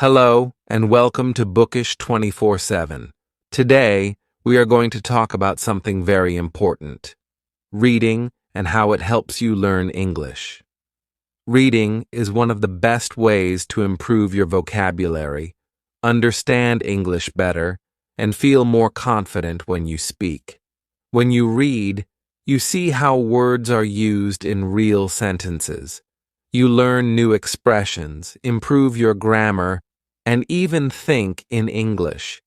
Hello, and welcome to Bookish 24/7. Today, we are going to talk about something very important: reading and how it helps you learn English. Reading is one of the best ways to improve your vocabulary, understand English better, and feel more confident when you speak. When you read, you see how words are used in real sentences. You learn new expressions, improve your grammar, and even think in English.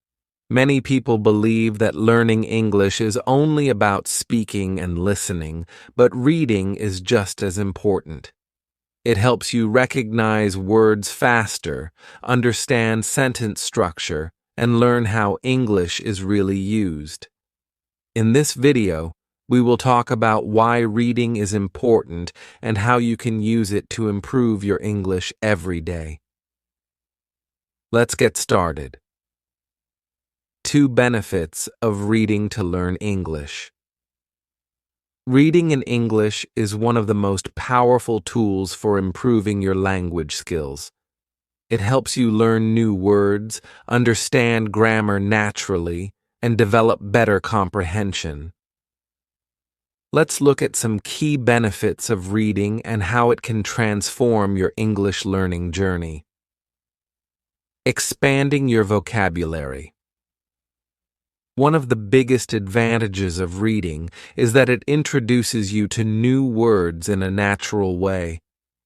Many people believe that learning English is only about speaking and listening, but reading is just as important. It helps you recognize words faster, understand sentence structure, and learn how English is really used. In this video, we will talk about why reading is important and how you can use it to improve your English every day. Let's get started. 2 benefits of reading to learn English. Reading in English is one of the most powerful tools for improving your language skills. It helps you learn new words, understand grammar naturally, and develop better comprehension. Let's look at some key benefits of reading and how it can transform your English learning journey. Expanding your vocabulary. One of the biggest advantages of reading is that it introduces you to new words in a natural way.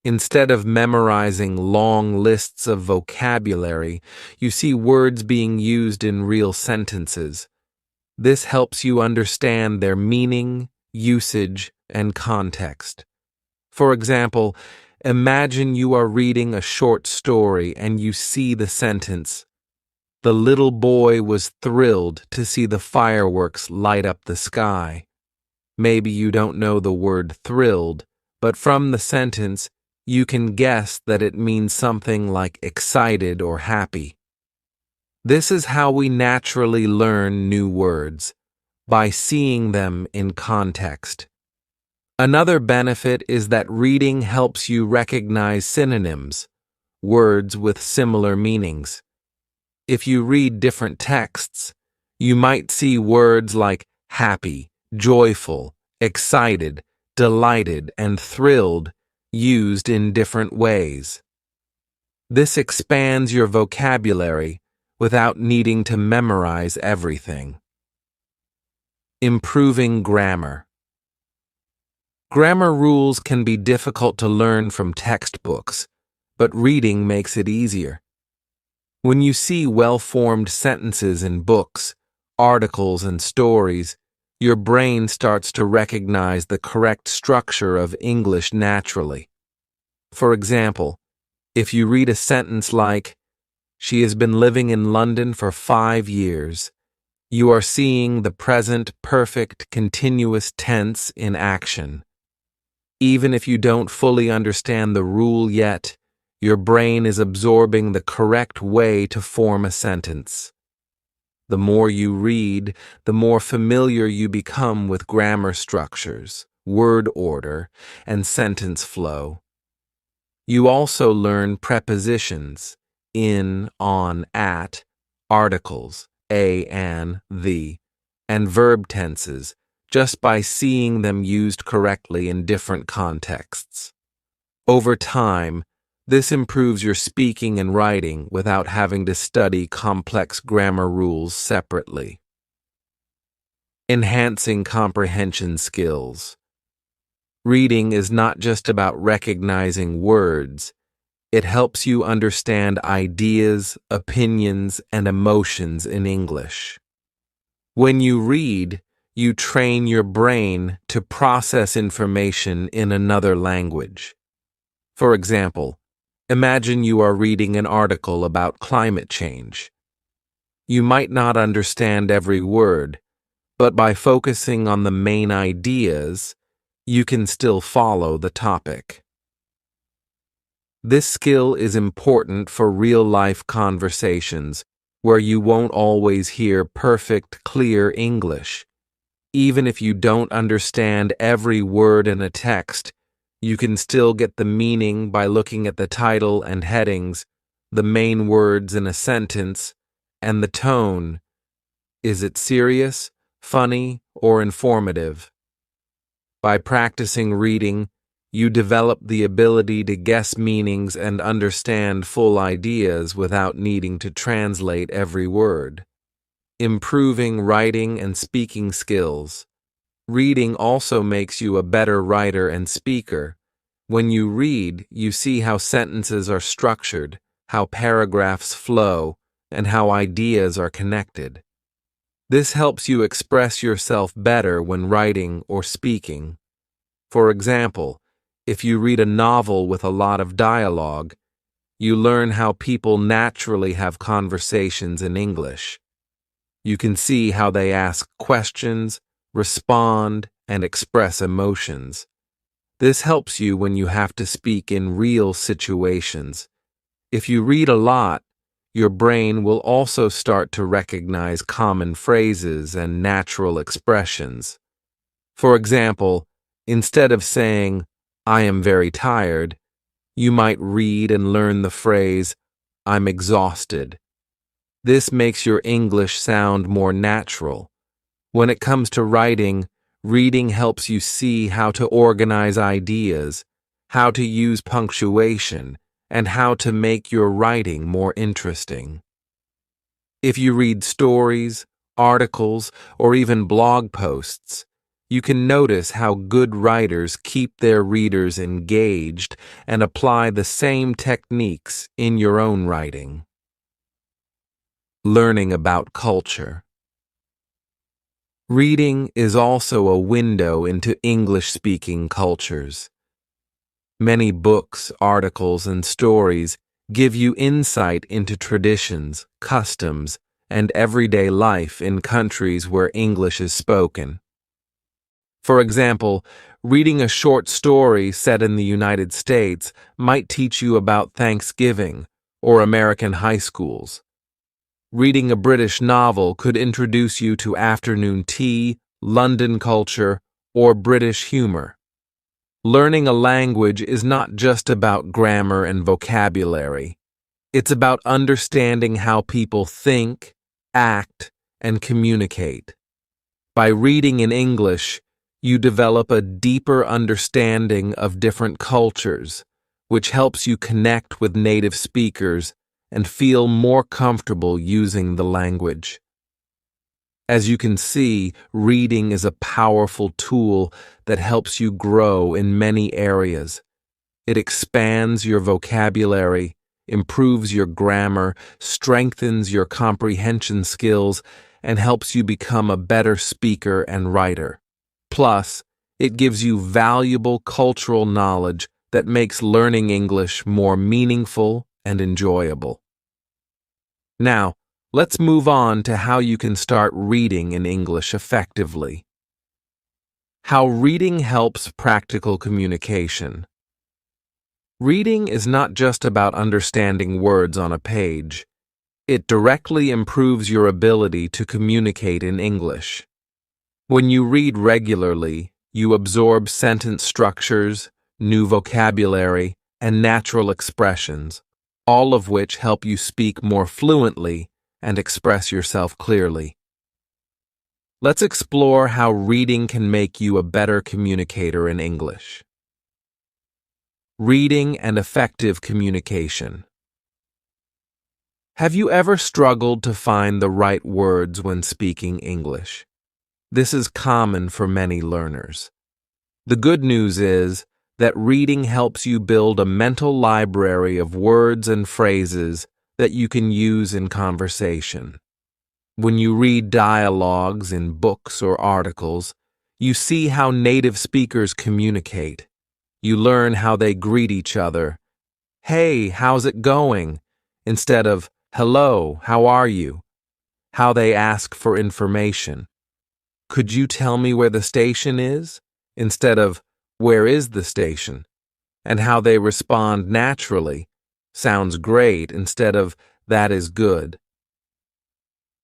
Instead of memorizing long lists of vocabulary, you see words being used in real sentences. This helps you understand their meaning, usage, and context. For example, imagine you are reading a short story and you see the sentence, "The little boy was thrilled to see the fireworks light up the sky." Maybe you don't know the word thrilled, but from the sentence, you can guess that it means something like excited or happy. This is how we naturally learn new words, by seeing them in context. Another benefit is that reading helps you recognize synonyms, words with similar meanings. If you read different texts, you might see words like happy, joyful, excited, delighted, and thrilled used in different ways. This expands your vocabulary without needing to memorize everything. Improving grammar. Grammar rules can be difficult to learn from textbooks, but reading makes it easier. When you see well-formed sentences in books, articles, and stories, your brain starts to recognize the correct structure of English naturally. For example, if you read a sentence like, "She has been living in London for 5 years," you are seeing the present perfect continuous tense in action. Even if you don't fully understand the rule yet, your brain is absorbing the correct way to form a sentence. The more you read, the more familiar you become with grammar structures, word order, and sentence flow. You also learn prepositions, in, on, at, articles, a, an, the, and verb tenses, just by seeing them used correctly in different contexts. Over time, this improves your speaking and writing without having to study complex grammar rules separately. Enhancing comprehension skills. Reading is not just about recognizing words. It helps you understand ideas, opinions, and emotions in English. When you read, you train your brain to process information in another language. For example, imagine you are reading an article about climate change. You might not understand every word, but by focusing on the main ideas, you can still follow the topic. This skill is important for real-life conversations where you won't always hear perfect, clear English. Even if you don't understand every word in a text, you can still get the meaning by looking at the title and headings, the main words in a sentence, and the tone. Is it serious, funny, or informative? By practicing reading, you develop the ability to guess meanings and understand full ideas without needing to translate every word. Improving writing and speaking skills. Reading also makes you a better writer and speaker. When you read, you see how sentences are structured, how paragraphs flow, and how ideas are connected. This helps you express yourself better when writing or speaking. For example, if you read a novel with a lot of dialogue, you learn how people naturally have conversations in English. You can see how they ask questions, respond, and express emotions. This helps you when you have to speak in real situations. If you read a lot, your brain will also start to recognize common phrases and natural expressions. For example, instead of saying, "I am very tired," you might read and learn the phrase, "I'm exhausted." This makes your English sound more natural. When it comes to writing, reading helps you see how to organize ideas, how to use punctuation, and how to make your writing more interesting. If you read stories, articles, or even blog posts, you can notice how good writers keep their readers engaged and apply the same techniques in your own writing. Learning about culture. Reading is also a window into English-speaking cultures. Many books, articles, and stories give you insight into traditions, customs, and everyday life in countries where English is spoken. For example, reading a short story set in the United States might teach you about Thanksgiving or American high schools. Reading a British novel could introduce you to afternoon tea, London culture, or British humor. Learning a language is not just about grammar and vocabulary. It's about understanding how people think, act, and communicate. By reading in English, you develop a deeper understanding of different cultures, which helps you connect with native speakers and feel more comfortable using the language. As you can see, reading is a powerful tool that helps you grow in many areas. It expands your vocabulary, improves your grammar, strengthens your comprehension skills, and helps you become a better speaker and writer. Plus, it gives you valuable cultural knowledge that makes learning English more meaningful and enjoyable. Now, let's move on to how you can start reading in English effectively. How reading helps practical communication. Reading is not just about understanding words on a page. It directly improves your ability to communicate in English. When you read regularly, you absorb sentence structures, new vocabulary, and natural expressions, all of which help you speak more fluently and express yourself clearly. Let's explore how reading can make you a better communicator in English. Reading and effective communication. Have you ever struggled to find the right words when speaking English? This is common for many learners. The good news is that reading helps you build a mental library of words and phrases that you can use in conversation. When you read dialogues in books or articles, you see how native speakers communicate. You learn how they greet each other. "Hey, how's it going?" instead of "Hello, how are you?" How they ask for information. "Could you tell me where the station is?" instead of "Where is the station?" And how they respond naturally. "Sounds great," instead of "That is good."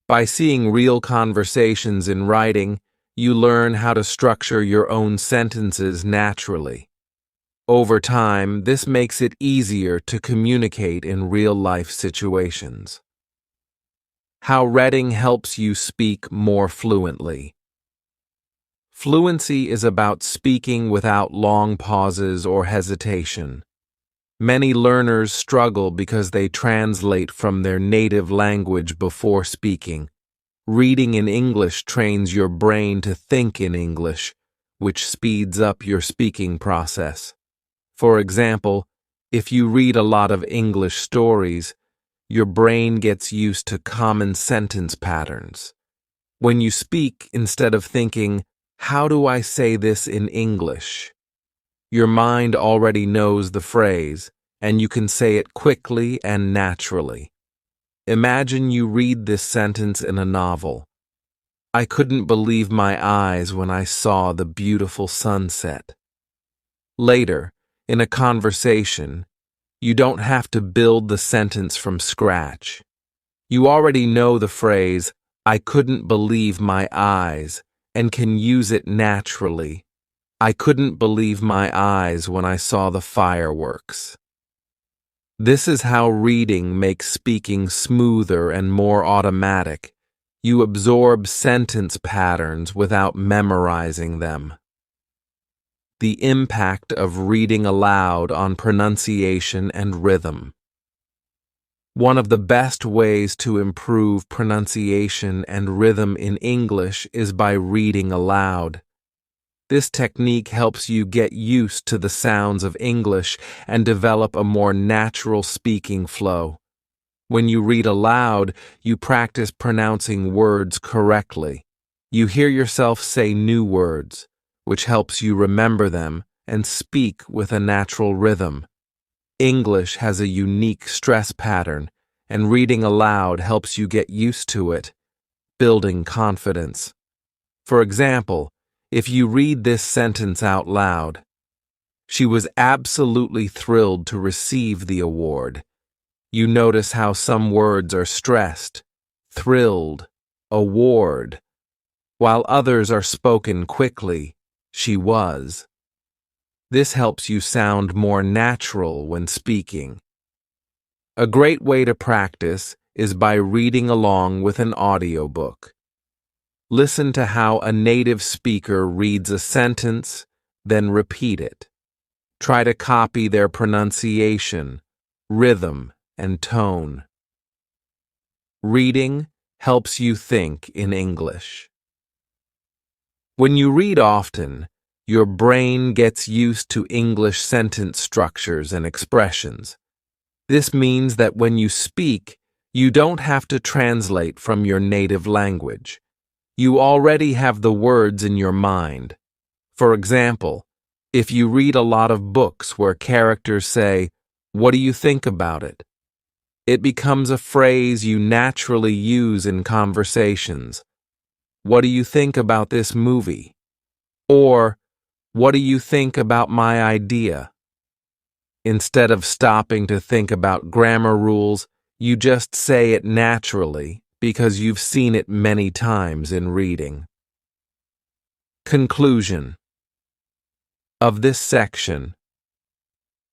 By seeing real conversations in writing, you learn how to structure your own sentences naturally. Over time, this makes it easier to communicate in real-life situations. How reading helps you speak more fluently. Fluency is about speaking without long pauses or hesitation. Many learners struggle because they translate from their native language before speaking. Reading in English trains your brain to think in English, which speeds up your speaking process. For example, if you read a lot of English stories, your brain gets used to common sentence patterns. When you speak, instead of thinking, "How do I say this in English?" your mind already knows the phrase, and you can say it quickly and naturally. Imagine you read this sentence in a novel. "I couldn't believe my eyes when I saw the beautiful sunset." Later, in a conversation, you don't have to build the sentence from scratch. You already know the phrase, "I couldn't believe my eyes," and can use it naturally. "I couldn't believe my eyes when I saw the fireworks." This is how reading makes speaking smoother and more automatic. You absorb sentence patterns without memorizing them. The impact of reading aloud on pronunciation and rhythm. One of the best ways to improve pronunciation and rhythm in English is by reading aloud. This technique helps you get used to the sounds of English and develop a more natural speaking flow. When you read aloud, you practice pronouncing words correctly. You hear yourself say new words, which helps you remember them and speak with a natural rhythm. English has a unique stress pattern, and reading aloud helps you get used to it, building confidence. For example, if you read this sentence out loud, "She was absolutely thrilled to receive the award." You notice how some words are stressed, thrilled, award, while others are spoken quickly, "she was." This helps you sound more natural when speaking. A great way to practice is by reading along with an audiobook. Listen to how a native speaker reads a sentence, then repeat it. Try to copy their pronunciation, rhythm, and tone. Reading helps you think in English. When you read often, your brain gets used to English sentence structures and expressions. This means that when you speak, you don't have to translate from your native language. You already have the words in your mind. For example, if you read a lot of books where characters say, "What do you think about it?" it becomes a phrase you naturally use in conversations. "What do you think about this movie?" Or, "What do you think about my idea?" Instead of stopping to think about grammar rules, you just say it naturally because you've seen it many times in reading. Conclusion of this section.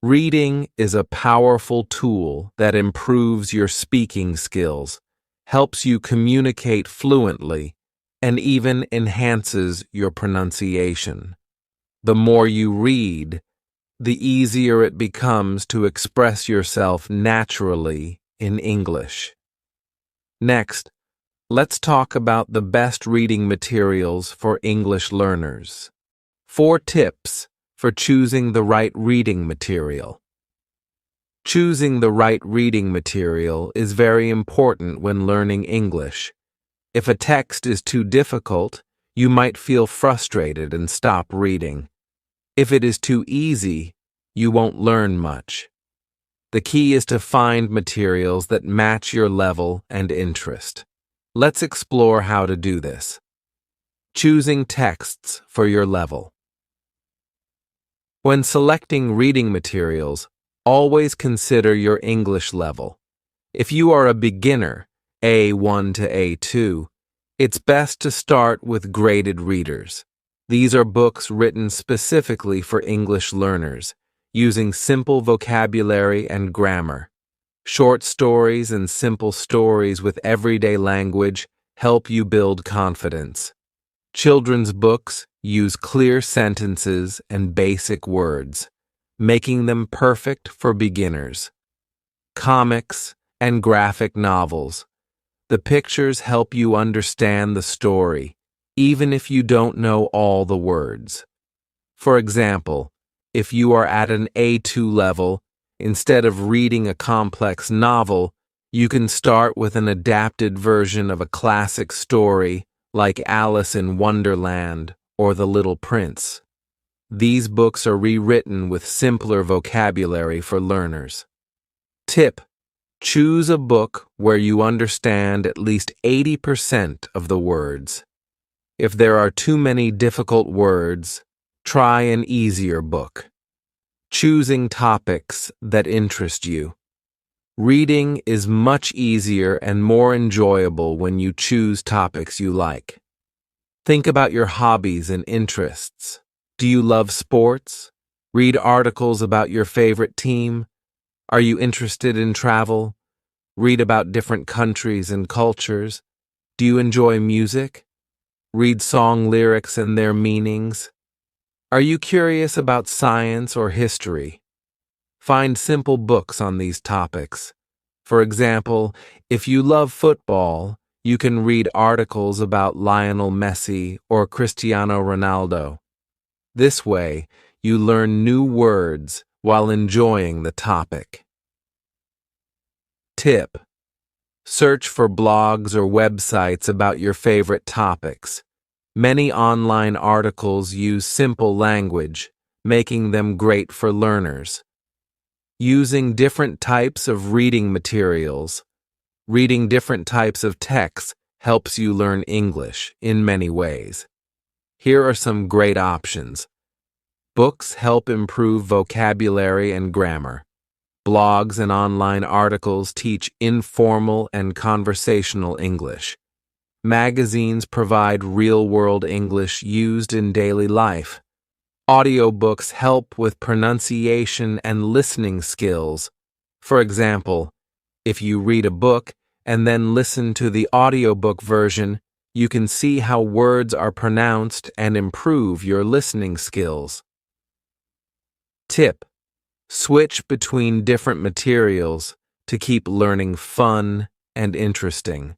Reading is a powerful tool that improves your speaking skills, helps you communicate fluently, and even enhances your pronunciation. The more you read, the easier it becomes to express yourself naturally in English. Next, let's talk about the best reading materials for English learners. 4 tips for choosing the right reading material. Choosing the right reading material is very important when learning English. If a text is too difficult, you might feel frustrated and stop reading. If it is too easy, you won't learn much. The key is to find materials that match your level and interest. Let's explore how to do this. Choosing texts for your level. When selecting reading materials, always consider your English level. If you are a beginner, A1 to A2, it's best to start with graded readers. These are books written specifically for English learners. using simple vocabulary and grammar. Short stories and simple stories with everyday language help you build confidence. Children's books use clear sentences and basic words, making them perfect for beginners. Comics and graphic novels. The pictures help you understand the story, even if you don't know all the words. For example, if you are at an A2 level, instead of reading a complex novel, you can start with an adapted version of a classic story like Alice in Wonderland or The Little Prince. These books are rewritten with simpler vocabulary for learners. Tip: choose a book where you understand at least 80% of the words. If there are too many difficult words, try an easier book. Choosing topics that interest you. Reading is much easier and more enjoyable when you choose topics you like. Think about your hobbies and interests. Do you love sports? Read articles about your favorite team? Are you interested in travel? Read about different countries and cultures. Do you enjoy music? Read song lyrics and their meanings. Are you curious about science or history? Find simple books on these topics. For example, if you love football, you can read articles about Lionel Messi or Cristiano Ronaldo. This way, you learn new words while enjoying the topic. Tip: search for blogs or websites about your favorite topics. Many online articles use simple language, making them great for learners. Using different types of reading materials. Reading different types of texts helps you learn English in many ways. Here are some great options. Books help improve vocabulary and grammar. Blogs and online articles teach informal and conversational English. Magazines provide real-world English used in daily life. Audiobooks help with pronunciation and listening skills. For example, if you read a book and then listen to the audiobook version, you can see how words are pronounced and improve your listening skills. Tip: switch between different materials to keep learning fun and interesting.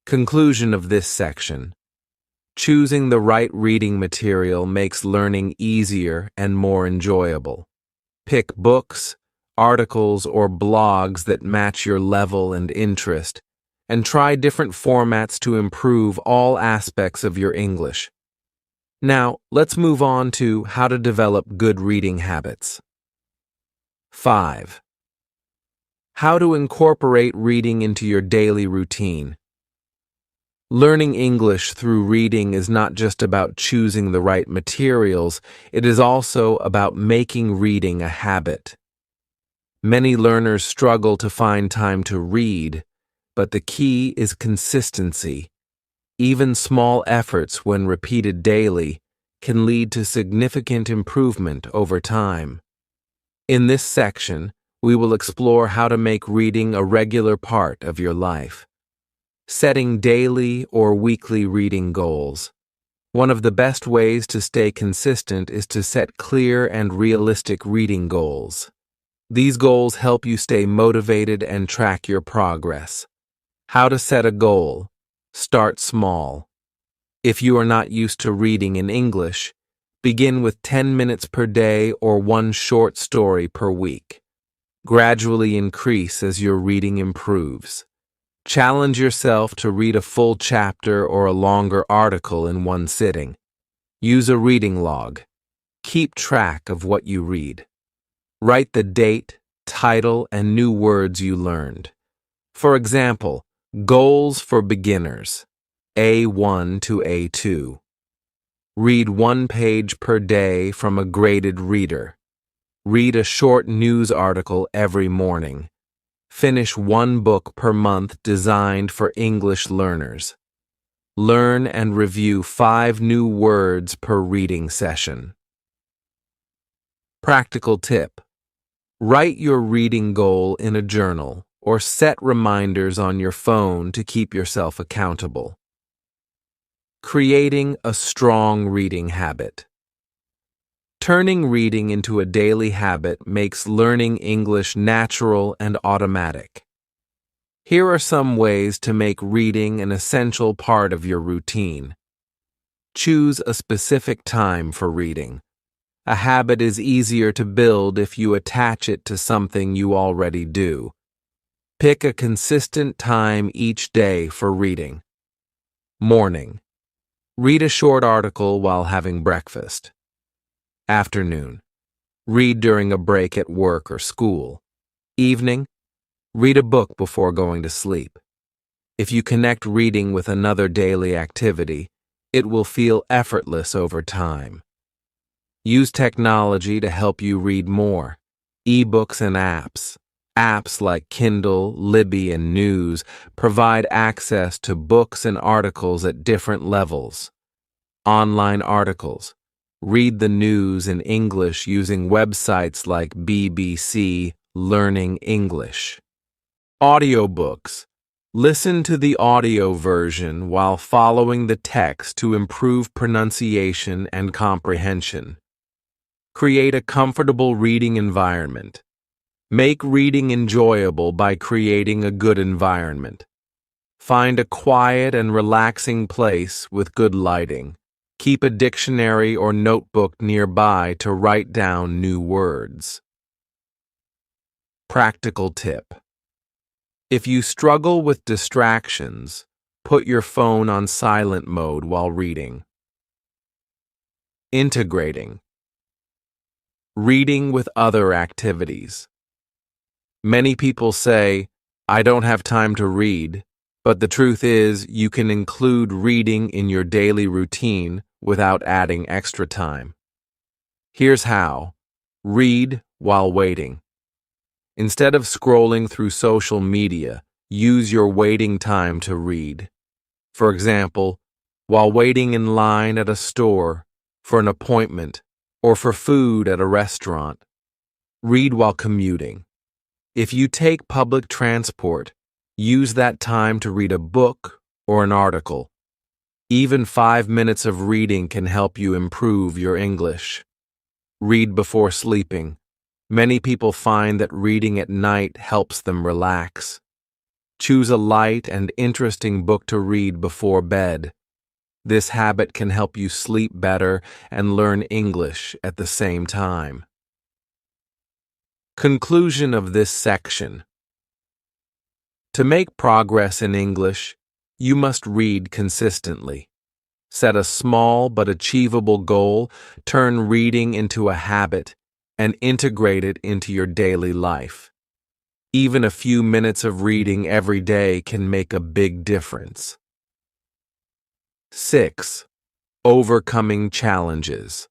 Conclusion of this section. Choosing the right reading material makes learning easier and more enjoyable. Pick books, articles, or blogs that match your level and interest, and try different formats to improve all aspects of your English. Now, let's move on to how to develop good reading habits. 5. How to incorporate reading into your daily routine. Learning English through reading is not just about choosing the right materials, it is also about making reading a habit. Many learners struggle to find time to read, but the key is consistency. Even small efforts, when repeated daily, can lead to significant improvement over time. In this section, we will explore how to make reading a regular part of your life. Setting daily or weekly reading goals. One of the best ways to stay consistent is to set clear and realistic reading goals. These goals help you stay motivated and track your progress. How to set a goal. Start small. If you are not used to reading in English, begin with 10 minutes per day or one short story per week. Gradually increase as your reading improves. Challenge yourself to read a full chapter or a longer article in one sitting. Use a reading log. Keep track of what you read. Write the date, title, and new words you learned. For example, goals for beginners, A1 to A2. Read one page per day from a graded reader. Read a short news article every morning. Finish one book per month designed for English learners. Learn and review 5 new words per reading session. Practical tip: write your reading goal in a journal or set reminders on your phone to keep yourself accountable. Creating a strong reading habit. Turning reading into a daily habit makes learning English natural and automatic. Here are some ways to make reading an essential part of your routine. Choose a specific time for reading. A habit is easier to build if you attach it to something you already do. Pick a consistent time each day for reading. Morning. Read a short article while having breakfast. Afternoon. Read during a break at work or school. Evening. Read a book before going to sleep. If you connect reading with another daily activity, it will feel effortless over time. Use technology to help you read more. Ebooks and apps. Apps like Kindle, Libby, and News provide access to books and articles at different levels. Online articles. Read the news in English using websites like BBC, Learning English. Audiobooks. Listen to the audio version while following the text to improve pronunciation and comprehension. Create a comfortable reading environment. Make reading enjoyable by creating a good environment. Find a quiet and relaxing place with good lighting. Keep a dictionary or notebook nearby to write down new words. Practical tip: if you struggle with distractions, put your phone on silent mode while reading. Integrating. Reading with other activities. Many people say, "I don't have time to read," but the truth is you can include reading in your daily routine without adding extra time. Here's how. Read while waiting. Instead of scrolling through social media, use your waiting time to read. For example, while waiting in line at a store, for an appointment, or for food at a restaurant. Read while commuting. If you take public transport, use that time to read a book or an article. Even 5 minutes of reading can help you improve your English. Read before sleeping. Many people find that reading at night helps them relax. Choose a light and interesting book to read before bed. This habit can help you sleep better and learn English at the same time. Conclusion of this section. To make progress in English, you must read consistently. Set a small but achievable goal, turn reading into a habit, and integrate it into your daily life. Even a few minutes of reading every day can make a big difference. 6. Overcoming challenges.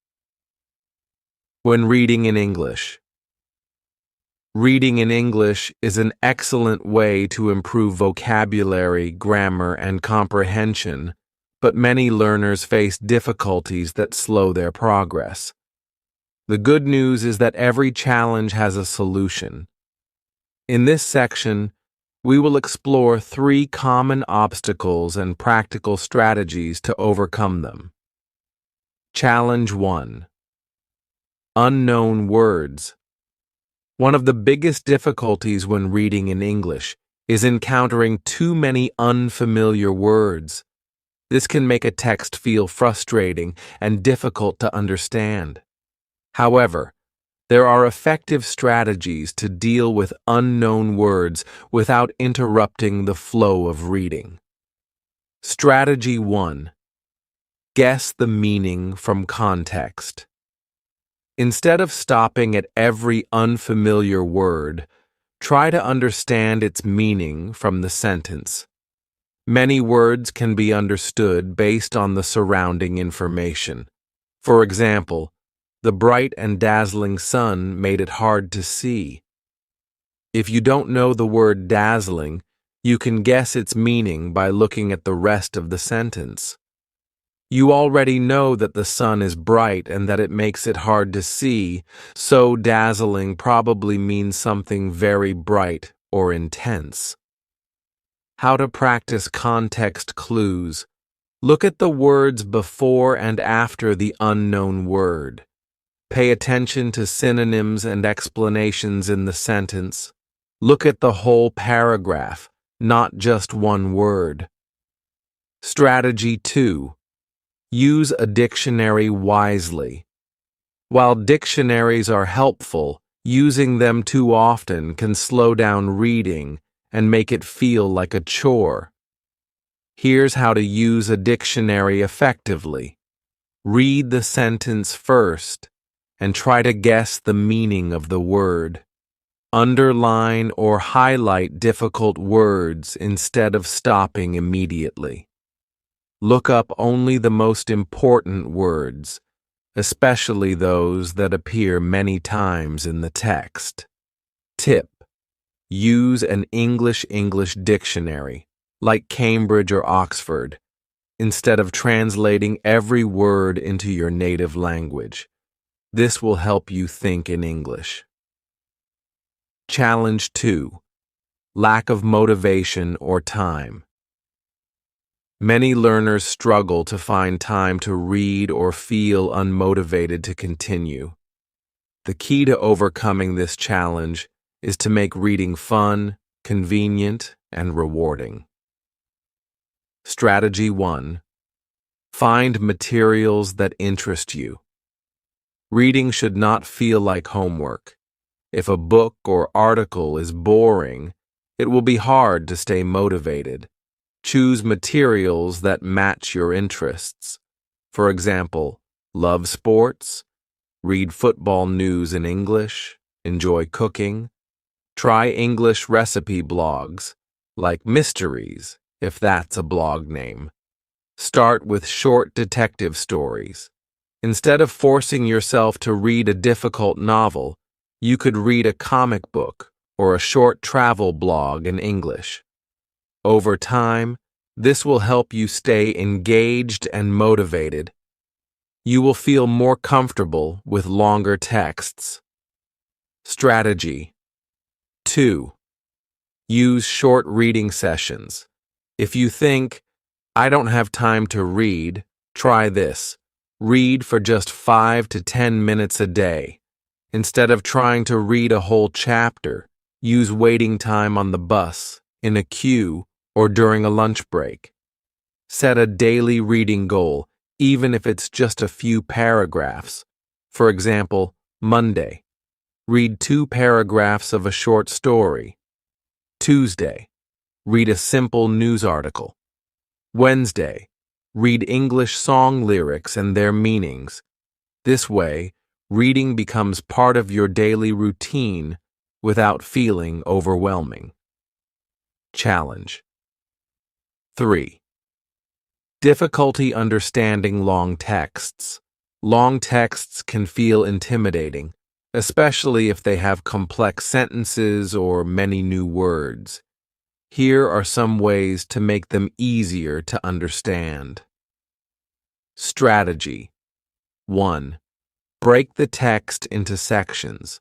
When reading in English. Reading in English is an excellent way to improve vocabulary, grammar, and comprehension, but many learners face difficulties that slow their progress. The good news is that every challenge has a solution. In this section, we will explore 3 common obstacles and practical strategies to overcome them. Challenge 1. Unknown words. One of the biggest difficulties when reading in English is encountering too many unfamiliar words. This can make a text feel frustrating and difficult to understand. However, there are effective strategies to deal with unknown words without interrupting the flow of reading. Strategy 1. Guess the meaning from context. Instead of stopping at every unfamiliar word, try to understand its meaning from the sentence. Many words can be understood based on the surrounding information. For example, the bright and dazzling sun made it hard to see. If you don't know the word dazzling, you can guess its meaning by looking at the rest of the sentence. You already know that the sun is bright and that it makes it hard to see, so dazzling probably means something very bright or intense. How to practice context clues. Look at the words before and after the unknown word. Pay attention to synonyms and explanations in the sentence. Look at the whole paragraph, not just one word. Strategy 2. Use a dictionary wisely. While dictionaries are helpful, using them too often can slow down reading and make it feel like a chore. Here's how to use a dictionary effectively. Read the sentence first and try to guess the meaning of the word. Underline or highlight difficult words instead of stopping immediately. Look up only the most important words, especially those that appear many times in the text. Tip: use an English dictionary, like Cambridge or Oxford, instead of translating every word into your native language. This will help you think in English. Challenge 2. Lack of motivation or time. Many learners struggle to find time to read or feel unmotivated to continue. The key to overcoming this challenge is to make reading fun, convenient, and rewarding. Strategy 1. Find materials that interest you. Reading should not feel like homework. If a book or article is boring, it will be hard to stay motivated. Choose materials that match your interests. For example, love sports, read football news in English, enjoy cooking, try English recipe blogs, like Mysteries, if that's a blog name. Start with short detective stories. Instead of forcing yourself to read a difficult novel, you could read a comic book or a short travel blog in English. Over time, this will help you stay engaged and motivated. You will feel more comfortable with longer texts. Strategy 2. Use short reading sessions. If you think, I don't have time to read, try this. Read for just 5 to 10 minutes a day. Instead of trying to read a whole chapter, use waiting time on the bus, in a queue, or during a lunch break. Set a daily reading goal, even if it's just a few paragraphs. For example, Monday, read 2 paragraphs of a short story. Tuesday, read a simple news article. Wednesday, read English song lyrics and their meanings. This way, reading becomes part of your daily routine without feeling overwhelming. Challenge 3. Difficulty understanding long texts. Long texts can feel intimidating, especially if they have complex sentences or many new words. Here are some ways to make them easier to understand. Strategy 1. Break the text into sections.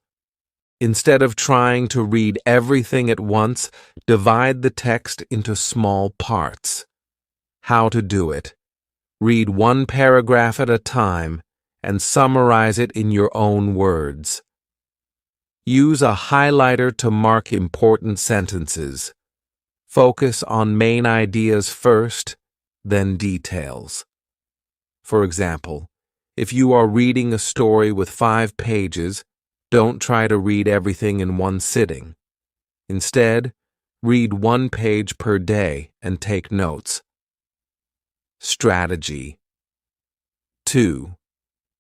Instead of trying to read everything at once, divide the text into small parts. How to do it. Read 1 paragraph at a time and summarize it in your own words. Use a highlighter to mark important sentences. Focus on main ideas first, then details. For example, if you are reading a story with 5 pages, don't try to read everything in one sitting. Instead, read 1 page per day and take notes. Strategy 2.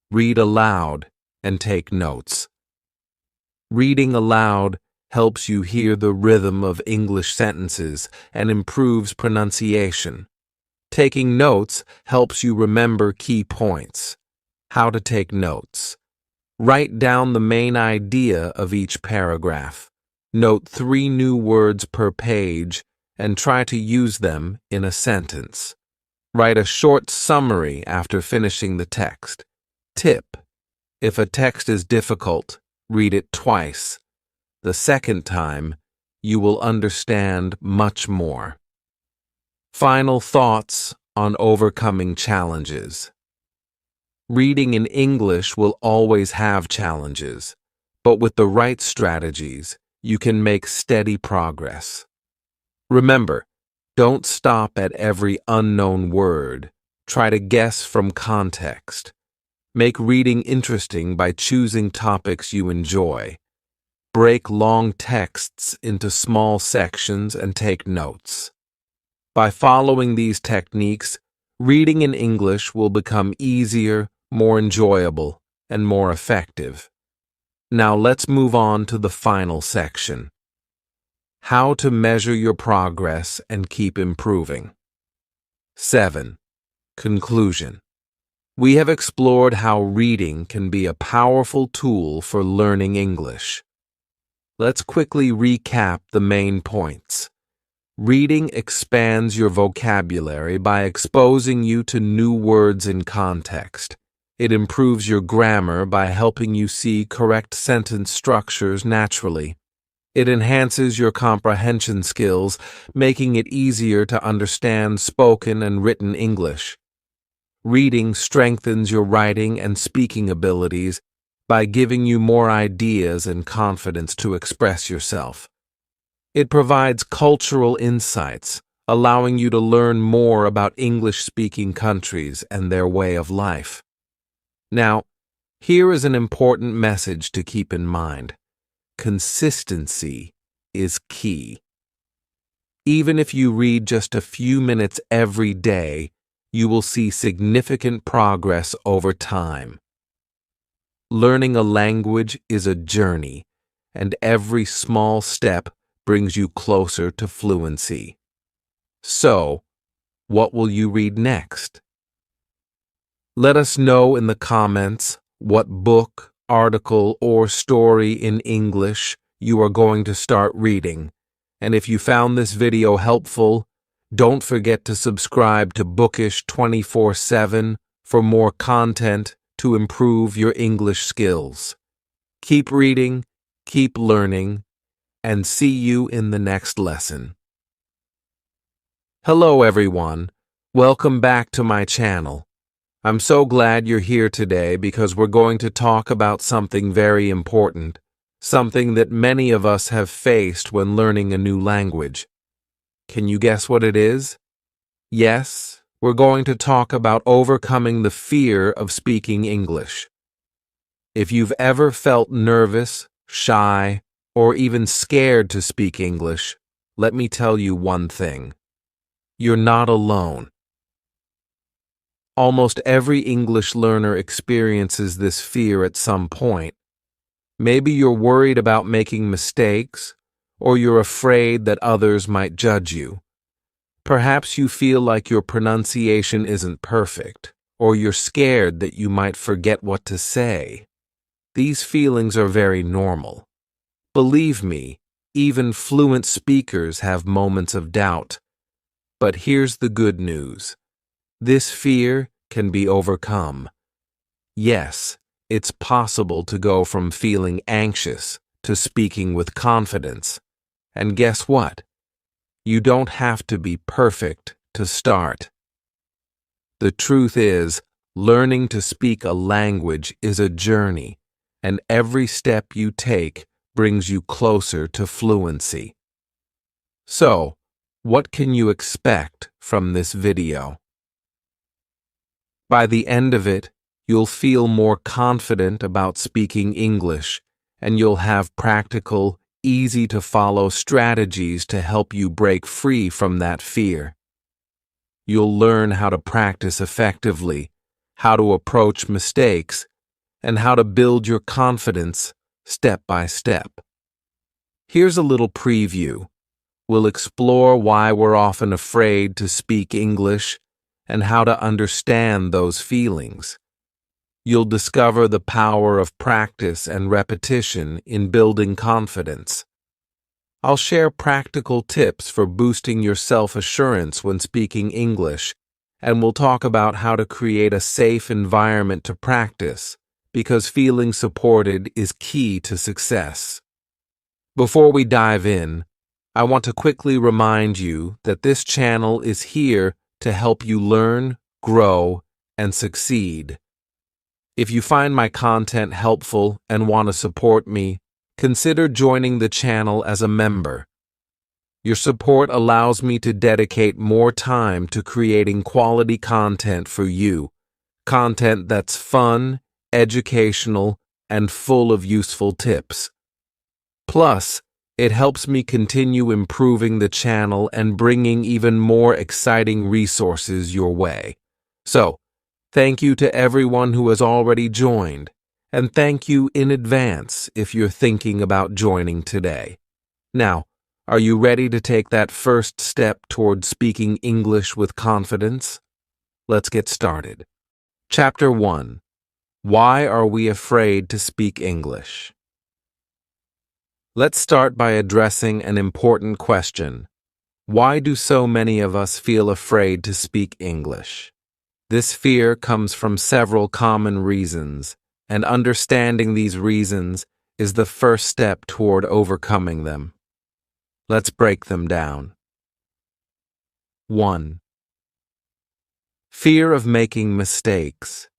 Read aloud and take notes. Reading aloud helps you hear the rhythm of English sentences and improves pronunciation. Taking notes helps you remember key points. How to take notes. Write down the main idea of each paragraph. Note 3 new words per page and try to use them in a sentence. Write a short summary after finishing the text. Tip: if a text is difficult, read it twice. The second time, you will understand much more. Final thoughts on overcoming challenges. Reading in English will always have challenges, but with the right strategies, you can make steady progress. Remember, don't stop at every unknown word. Try to guess from context. Make reading interesting by choosing topics you enjoy. Break long texts into small sections and take notes. By following these techniques, reading in English will become easier, more enjoyable, and more effective. Now let's move on to the final section. How to measure your progress and keep improving. 7. Conclusion. We have explored how reading can be a powerful tool for learning English. Let's quickly recap the main points. Reading expands your vocabulary by exposing you to new words in context. It improves your grammar by helping you see correct sentence structures naturally. It enhances your comprehension skills, making it easier to understand spoken and written English. Reading strengthens your writing and speaking abilities by giving you more ideas and confidence to express yourself. It provides cultural insights, allowing you to learn more about English-speaking countries and their way of life. Now, here is an important message to keep in mind. Consistency is key. Even if you read just a few minutes every day, you will see significant progress over time. Learning a language is a journey, and every small step brings you closer to fluency. So, what will you read next? Let us know in the comments what book, article, or story in English you are going to start reading. And if you found this video helpful, don't forget to subscribe to Bookish 24/7 for more content to improve your English skills. Keep reading, keep learning, and see you in the next lesson. Hello everyone, welcome back to my channel. I'm so glad you're here today because we're going to talk about something very important, something that many of us have faced when learning a new language. Can you guess what it is? Yes, we're going to talk about overcoming the fear of speaking English. If you've ever felt nervous, shy, or even scared to speak English, let me tell you one thing. You're not alone. Almost every English learner experiences this fear at some point. Maybe you're worried about making mistakes, or you're afraid that others might judge you. Perhaps you feel like your pronunciation isn't perfect, or you're scared that you might forget what to say. These feelings are very normal. Believe me, even fluent speakers have moments of doubt. But here's the good news. This fear can be overcome. Yes, it's possible to go from feeling anxious to speaking with confidence. And guess what? You don't have to be perfect to start. The truth is, learning to speak a language is a journey, and every step you take brings you closer to fluency. So, what can you expect from this video? By the end of it, you'll feel more confident about speaking English, and you'll have practical, easy-to-follow strategies to help you break free from that fear. You'll learn how to practice effectively, how to approach mistakes, and how to build your confidence step by step. Here's a little preview. We'll explore why we're often afraid to speak English and how to understand those feelings. You'll discover the power of practice and repetition in building confidence. I'll share practical tips for boosting your self-assurance when speaking English and we'll talk about how to create a safe environment to practice, because feeling supported is key to success. Before we dive in, I want to quickly remind you that this channel is here to help you learn, grow, and succeed. If you find my content helpful and want to support me, consider joining the channel as a member. Your support allows me to dedicate more time to creating quality content for you, content that's fun, educational, and full of useful tips. Plus, it helps me continue improving the channel and bringing even more exciting resources your way. So, thank you to everyone who has already joined, and thank you in advance if you're thinking about joining today. Now, are you ready to take that first step toward speaking English with confidence? Let's get started. Chapter 1. Why are we afraid to speak English? Let's start by addressing an important question. Why do so many of us feel afraid to speak English? This fear comes from several common reasons, and understanding these reasons is the first step toward overcoming them. Let's break them down. 1. Fear of making mistakes.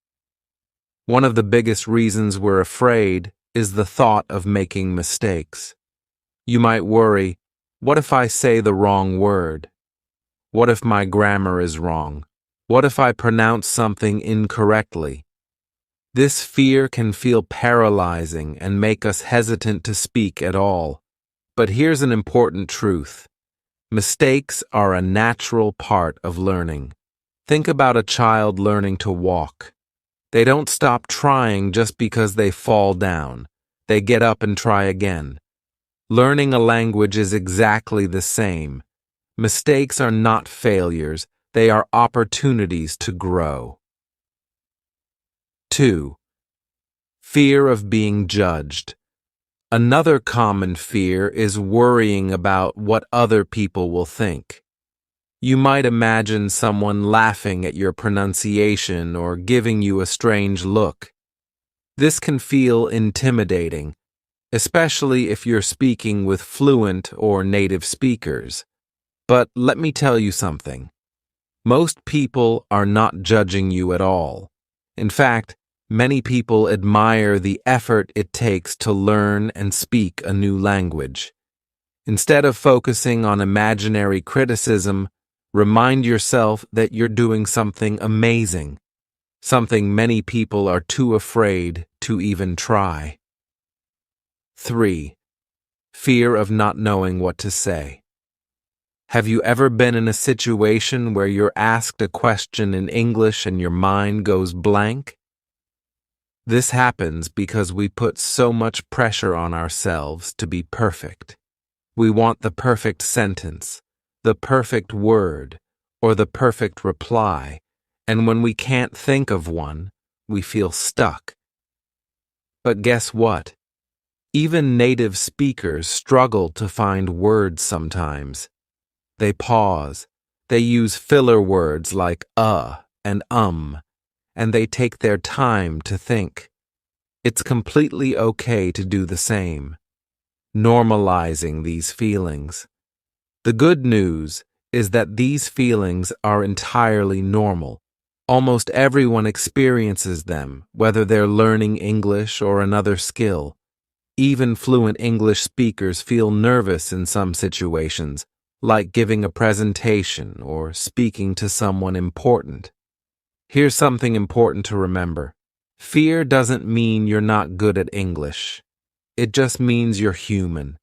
One of the biggest reasons we're afraid is the thought of making mistakes. You might worry, what if I say the wrong word? What if my grammar is wrong? What if I pronounce something incorrectly? This fear can feel paralyzing and make us hesitant to speak at all. But here's an important truth. Mistakes are a natural part of learning. Think about a child learning to walk. They don't stop trying just because they fall down. They get up and try again. Learning a language is exactly the same. Mistakes are not failures. They are opportunities to grow. 2. Fear of being judged. Another common fear is worrying about what other people will think. You might imagine someone laughing at your pronunciation or giving you a strange look. This can feel intimidating, especially if you're speaking with fluent or native speakers. But let me tell you something. Most people are not judging you at all. In fact, many people admire the effort it takes to learn and speak a new language. Instead of focusing on imaginary criticism, remind yourself that you're doing something amazing, something many people are too afraid to even try. 3. Fear of not knowing what to say. Have you ever been in a situation where you're asked a question in English and your mind goes blank? This happens because we put so much pressure on ourselves to be perfect. We want the perfect sentence, the perfect word, or the perfect reply, and when we can't think of one, we feel stuck. But guess what? Even native speakers struggle to find words sometimes. They pause, they use filler words like and and they take their time to think. It's completely okay to do the same. Normalizing these feelings. The good news is that these feelings are entirely normal. Almost everyone experiences them, whether they're learning English or another skill. Even fluent English speakers feel nervous in some situations, like giving a presentation or speaking to someone important. Here's something important to remember. Fear doesn't mean you're not good at English. It just means you're human.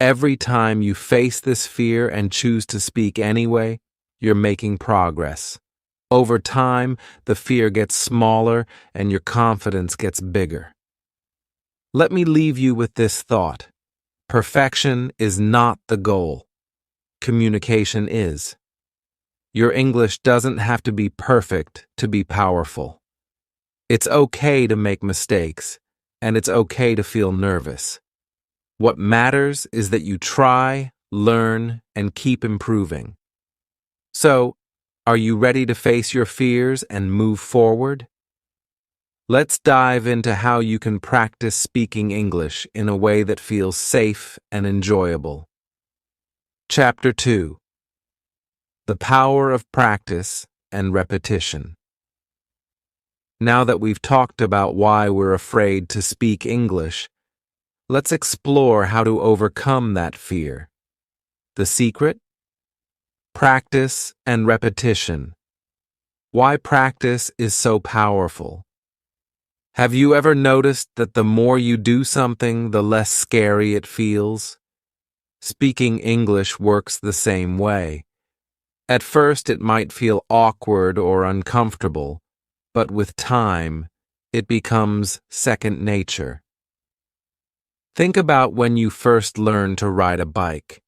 Every time you face this fear and choose to speak anyway, you're making progress. Over time, the fear gets smaller and your confidence gets bigger. Let me leave you with this thought. Perfection is not the goal. Communication is. Your English doesn't have to be perfect to be powerful. It's okay to make mistakes, and it's okay to feel nervous. What matters is that you try, learn, and keep improving. So, Are you ready to face your fears and move forward? Let's dive into how you can practice speaking English in a way that feels safe and enjoyable. Chapter 2: The Power of Practice and Repetition. Now that we've talked about why we're afraid to speak English, let's explore how to overcome that fear. The secret? Practice and repetition. Why practice is so powerful. Have you ever noticed that the more you do something, the less scary it feels? Speaking English works the same way. At first, it might feel awkward or uncomfortable, but with time, it becomes second nature. Think about when you first learned to ride a bike.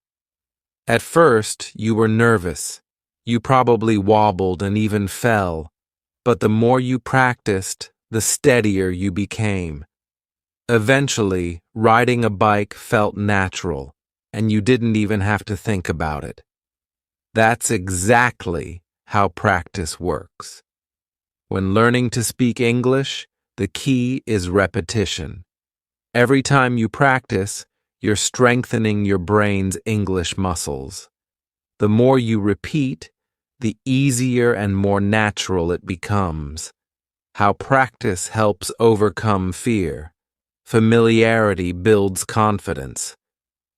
At first, you were nervous. You probably wobbled and even fell, but the more you practiced, the steadier you became. Eventually, riding a bike felt natural, and you didn't even have to think about it. That's exactly how practice works. When learning to speak English, the key is repetition. Every time you practice, you're strengthening your brain's English muscles. The more you repeat, the easier and more natural it becomes. How practice helps overcome fear. Familiarity builds confidence.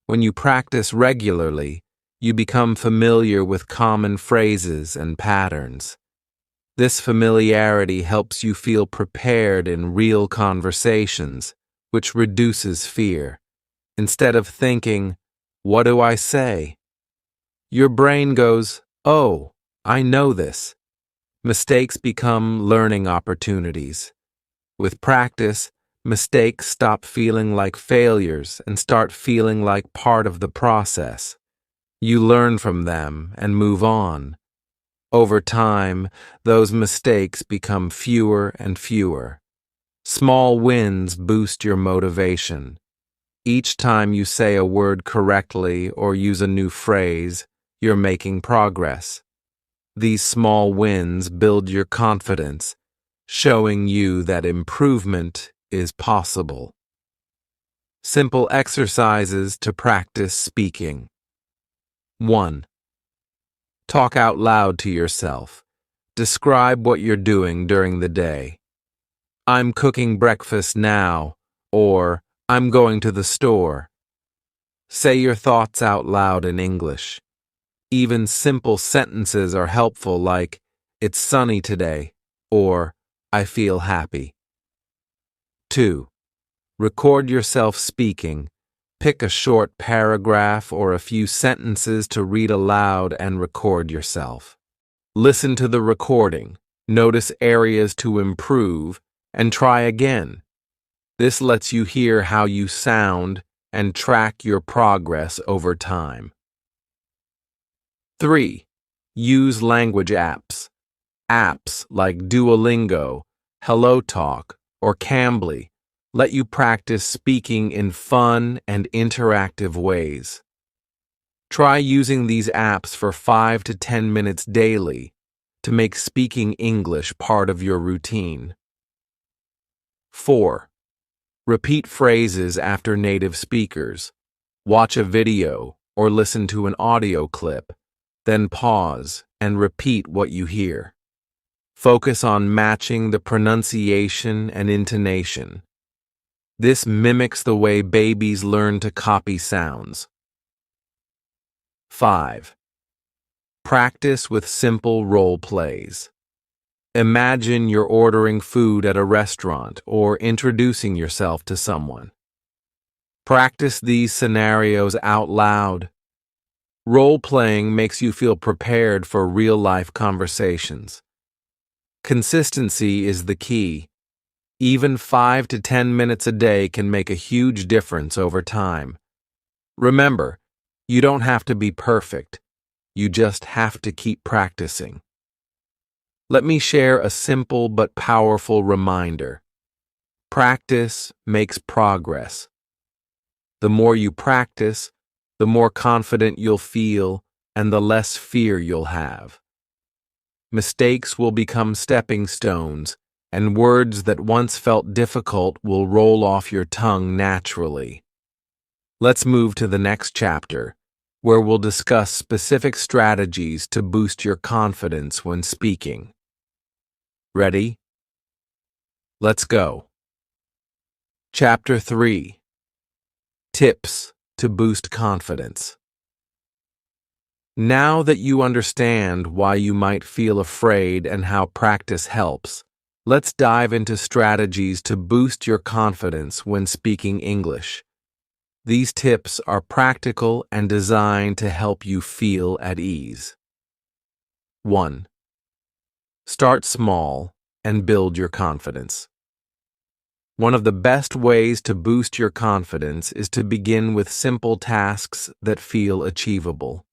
When you practice regularly, you become familiar with common phrases and patterns. This familiarity helps you feel prepared in real conversations, which reduces fear. Instead of thinking, "What do I say?" your brain goes, "Oh, I know this." Mistakes become learning opportunities. With practice, mistakes stop feeling like failures and start feeling like part of the process. You learn from them and move on. Over time, those mistakes become fewer and fewer. Small wins boost your motivation. Each time you say a word correctly or use a new phrase, you're making progress. These small wins build your confidence, showing you that improvement is possible. Simple exercises to practice speaking. 1. Talk out loud to yourself. Describe what you're doing during the day. "I'm cooking breakfast now," or "I'm going to the store." Say your thoughts out loud in English. Even simple sentences are helpful, like, "It's sunny today," or "I feel happy." 2. Record yourself speaking. Pick a short paragraph or a few sentences to read aloud and record yourself. Listen to the recording, notice areas to improve, and try again. This lets you hear how you sound and track your progress over time. 3. Use language apps. Apps like Duolingo, HelloTalk, or Cambly let you practice speaking in fun and interactive ways. Try using these apps for 5 to 10 minutes daily to make speaking English part of your routine. 4. Repeat phrases after native speakers. Watch a video or listen to an audio clip, then pause and repeat what you hear. Focus on matching the pronunciation and intonation. This mimics the way babies learn to copy sounds. 5. Practice with simple role plays. Imagine you're ordering food at a restaurant or introducing yourself to someone. Practice these scenarios out loud. Role-playing makes you feel prepared for real-life conversations. Consistency is the key. Even 5 to 10 minutes a day can make a huge difference over time. Remember, you don't have to be perfect. You just have to keep practicing. Let me share a simple but powerful reminder. Practice makes progress. The more you practice, the more confident you'll feel and the less fear you'll have. mistakes will become stepping stones, and words that once felt difficult will roll off your tongue naturally. Let's move to the next chapter, where we'll discuss specific strategies to boost your confidence when speaking. Ready? Let's go. Chapter 3. Tips to boost confidence. Now that you understand why you might feel afraid and how practice helps, let's dive into strategies to boost your confidence when speaking English. These tips are practical and designed to help you feel at ease. 1. Start small and build your confidence. One of the best ways to boost your confidence is to begin with simple tasks that feel achievable.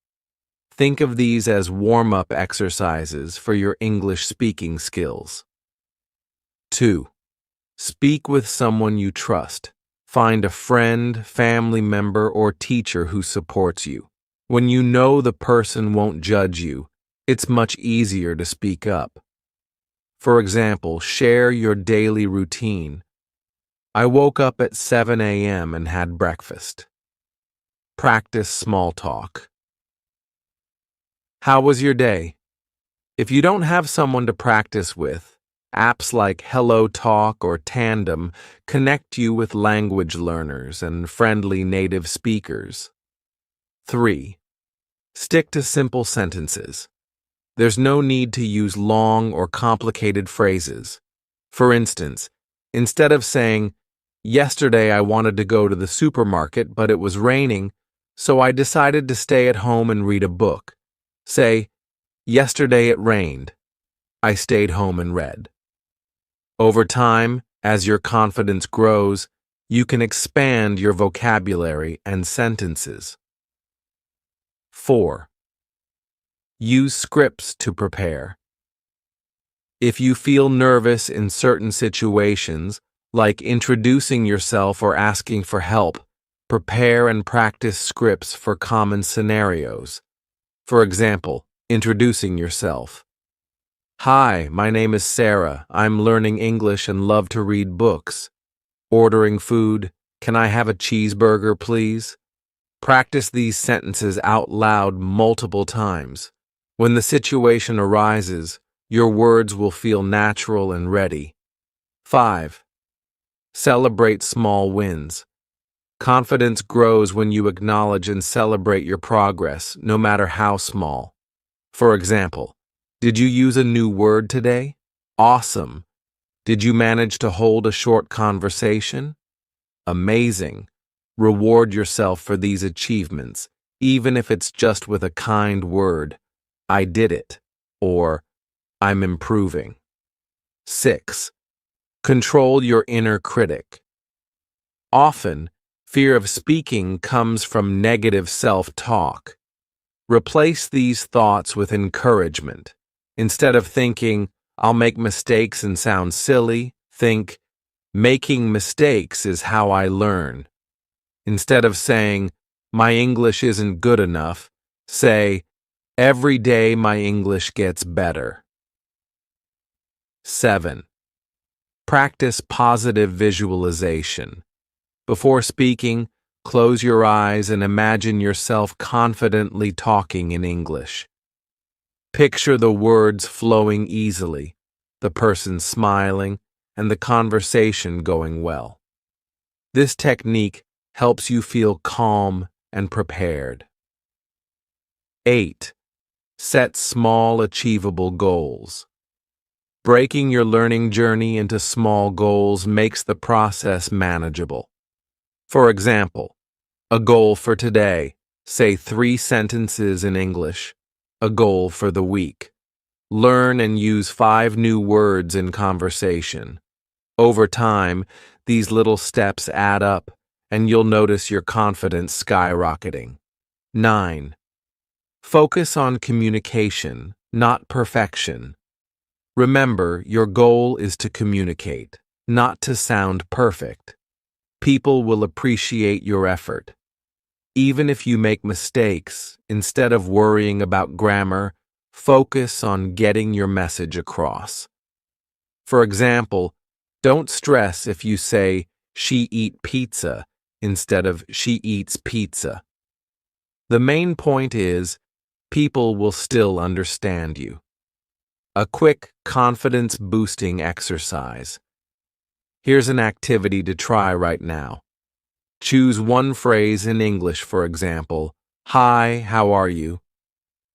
Think of these as warm-up exercises for your English speaking skills. 2. Speak with someone you trust. Find a friend, family member, or teacher who supports you. When you know the person won't judge you, it's much easier to speak up. For example, share your daily routine. I woke up at 7 a.m. and had breakfast. Practice small talk. How was your day? If you don't have someone to practice with, apps like Hello Talk or Tandem connect you with language learners and friendly native speakers. 3. Stick to simple sentences. There's no need to use long or complicated phrases. For instance, instead of saying, "Yesterday I wanted to go to the supermarket, but it was raining, so I decided to stay at home and read a book," say, "Yesterday it rained. I stayed home and read." Over time, as your confidence grows, you can expand your vocabulary and sentences. 4. Use scripts to prepare. If you feel nervous in certain situations, like introducing yourself or asking for help, prepare and practice scripts for common scenarios. For example, introducing yourself. "Hi, my name is Sarah. I'm learning English and love to read books." Ordering food, "Can I have a cheeseburger, please?" Practice these sentences out loud multiple times. When the situation arises, your words will feel natural and ready. 5. Celebrate small wins. Confidence grows when you acknowledge and celebrate your progress, no matter how small. For example, did you use a new word today? Awesome. Did you manage to hold a short conversation? Amazing. Reward yourself for these achievements, even if it's just with a kind word. "I did it," or "I'm improving." 6. Control your inner critic. Often, fear of speaking comes from negative self-talk. Replace these thoughts with encouragement. Instead of thinking, "I'll make mistakes and sound silly," think, "Making mistakes is how I learn." Instead of saying, "My English isn't good enough," say, "Every day my English gets better." 7. Practice positive visualization. Before speaking, close your eyes and imagine yourself confidently talking in English. Picture the words flowing easily, the person smiling, and the conversation going well. This technique helps you feel calm and prepared. 8. Set small, achievable goals. Breaking your learning journey into small goals makes the process manageable. For example, a goal for today, say 3 sentences in English. A goal for the week. Learn and use 5 new words in conversation. Over time, these little steps add up, and you'll notice your confidence skyrocketing. 9. Focus on communication, not perfection. Remember, your goal is to communicate, not to sound perfect. People will appreciate your effort. Even if you make mistakes, instead of worrying about grammar, Focus on getting your message across. For example, don't stress if you say, "She eat pizza," instead of "she eats pizza." The main point is, people will still understand you. A quick confidence-boosting exercise. Here's an activity to try right now. Choose one phrase in English, for example, "Hi, how are you?"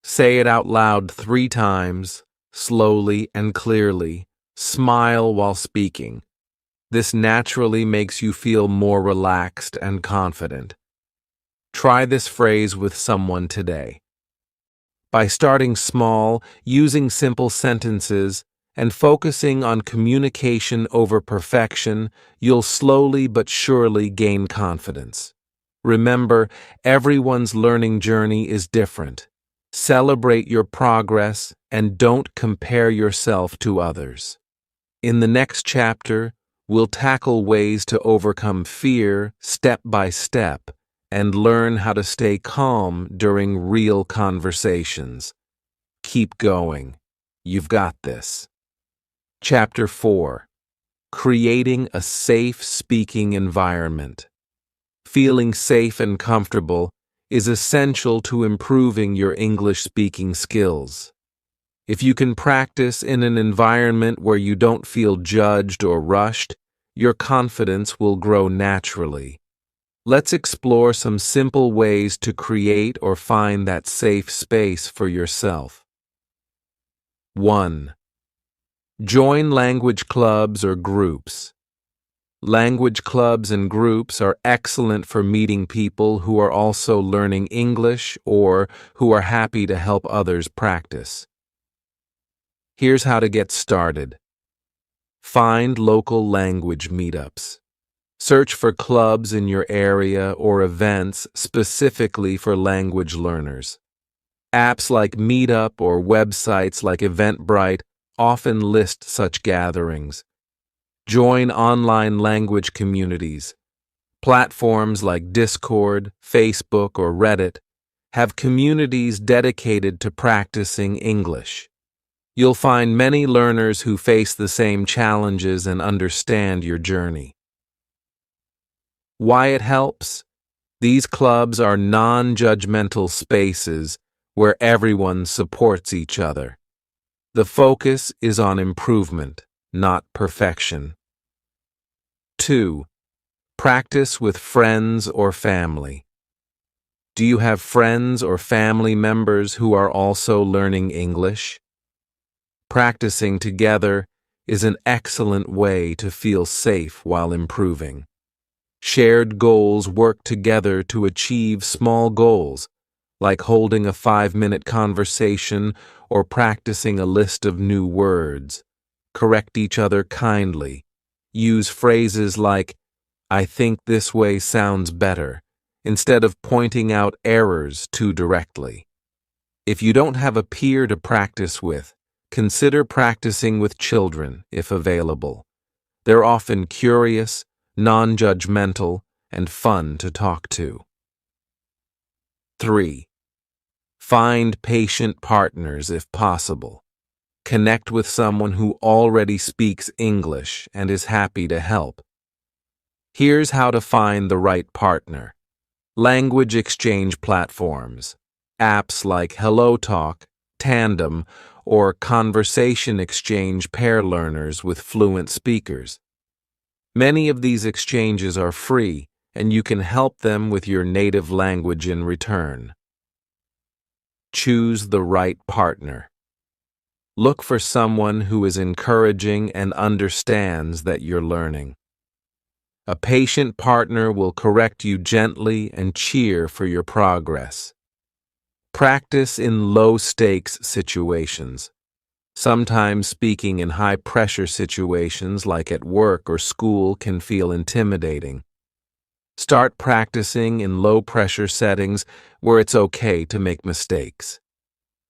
Say it out loud 3 times, slowly and clearly. Smile while speaking. This naturally makes you feel more relaxed and confident. Try this phrase with someone today. By starting small, using simple sentences, and focusing on communication over perfection, you'll slowly but surely gain confidence. Remember, everyone's learning journey is different. Celebrate your progress and don't compare yourself to others. In the next chapter, we'll tackle ways to overcome fear step by step and learn how to stay calm during real conversations. Keep going. You've got this. Chapter 4. Creating a safe speaking environment. Feeling safe and comfortable is essential to improving your English speaking skills. If you can practice in an environment where you don't feel judged or rushed, your confidence will grow naturally. Let's explore some simple ways to create or find that safe space for yourself. 1. Join language clubs or groups. Language clubs and groups are excellent for meeting people who are also learning English or who are happy to help others practice. Here's how to get started. Find local language meetups. Search for clubs in your area or events specifically for language learners. Apps like Meetup or websites like Eventbrite often list such gatherings. Join online language communities. Platforms like Discord, Facebook, or Reddit have communities dedicated to practicing English. You'll find many learners who face the same challenges and understand your journey. Why it helps? These clubs are non-judgmental spaces where everyone supports each other. The focus is on improvement, not perfection. 2. Practice with friends or family. Do you have friends or family members who are also learning English? Practicing together is an excellent way to feel safe while improving. Shared goals work together to achieve small goals, like holding a 5-minute conversation or practicing a list of new words. Correct each other kindly. Use phrases like, "I think this way sounds better," instead of pointing out errors too directly. If you don't have a peer to practice with, consider practicing with children if available. They're often curious, non-judgmental, and fun to talk to. 3. Find patient partners if possible. Connect with someone who already speaks English and is happy to help. Here's how to find the right partner. Language exchange platforms. Apps like HelloTalk, Tandem, or Conversation Exchange pair learners with fluent speakers. Many of these exchanges are free, and you can help them with your native language in return. Choose the right partner. Look for someone who is encouraging and understands that you're learning. A patient partner will correct you gently and cheer for your progress. Practice in low-stakes situations. Sometimes speaking in high-pressure situations like at work or school can feel intimidating. Start practicing in low-pressure settings where it's okay to make mistakes.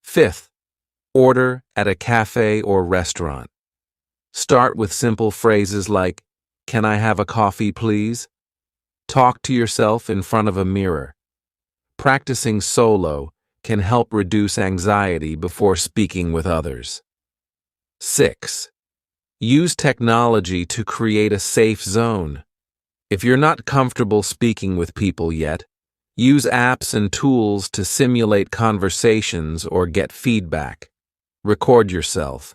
5th, order at a cafe or restaurant. Start with simple phrases like, "Can I have a coffee, please?" Talk to yourself in front of a mirror. Practicing solo can help reduce anxiety before speaking with others. 6. Use technology to create a safe zone. If you're not comfortable speaking with people yet, use apps and tools to simulate conversations or get feedback. Record yourself.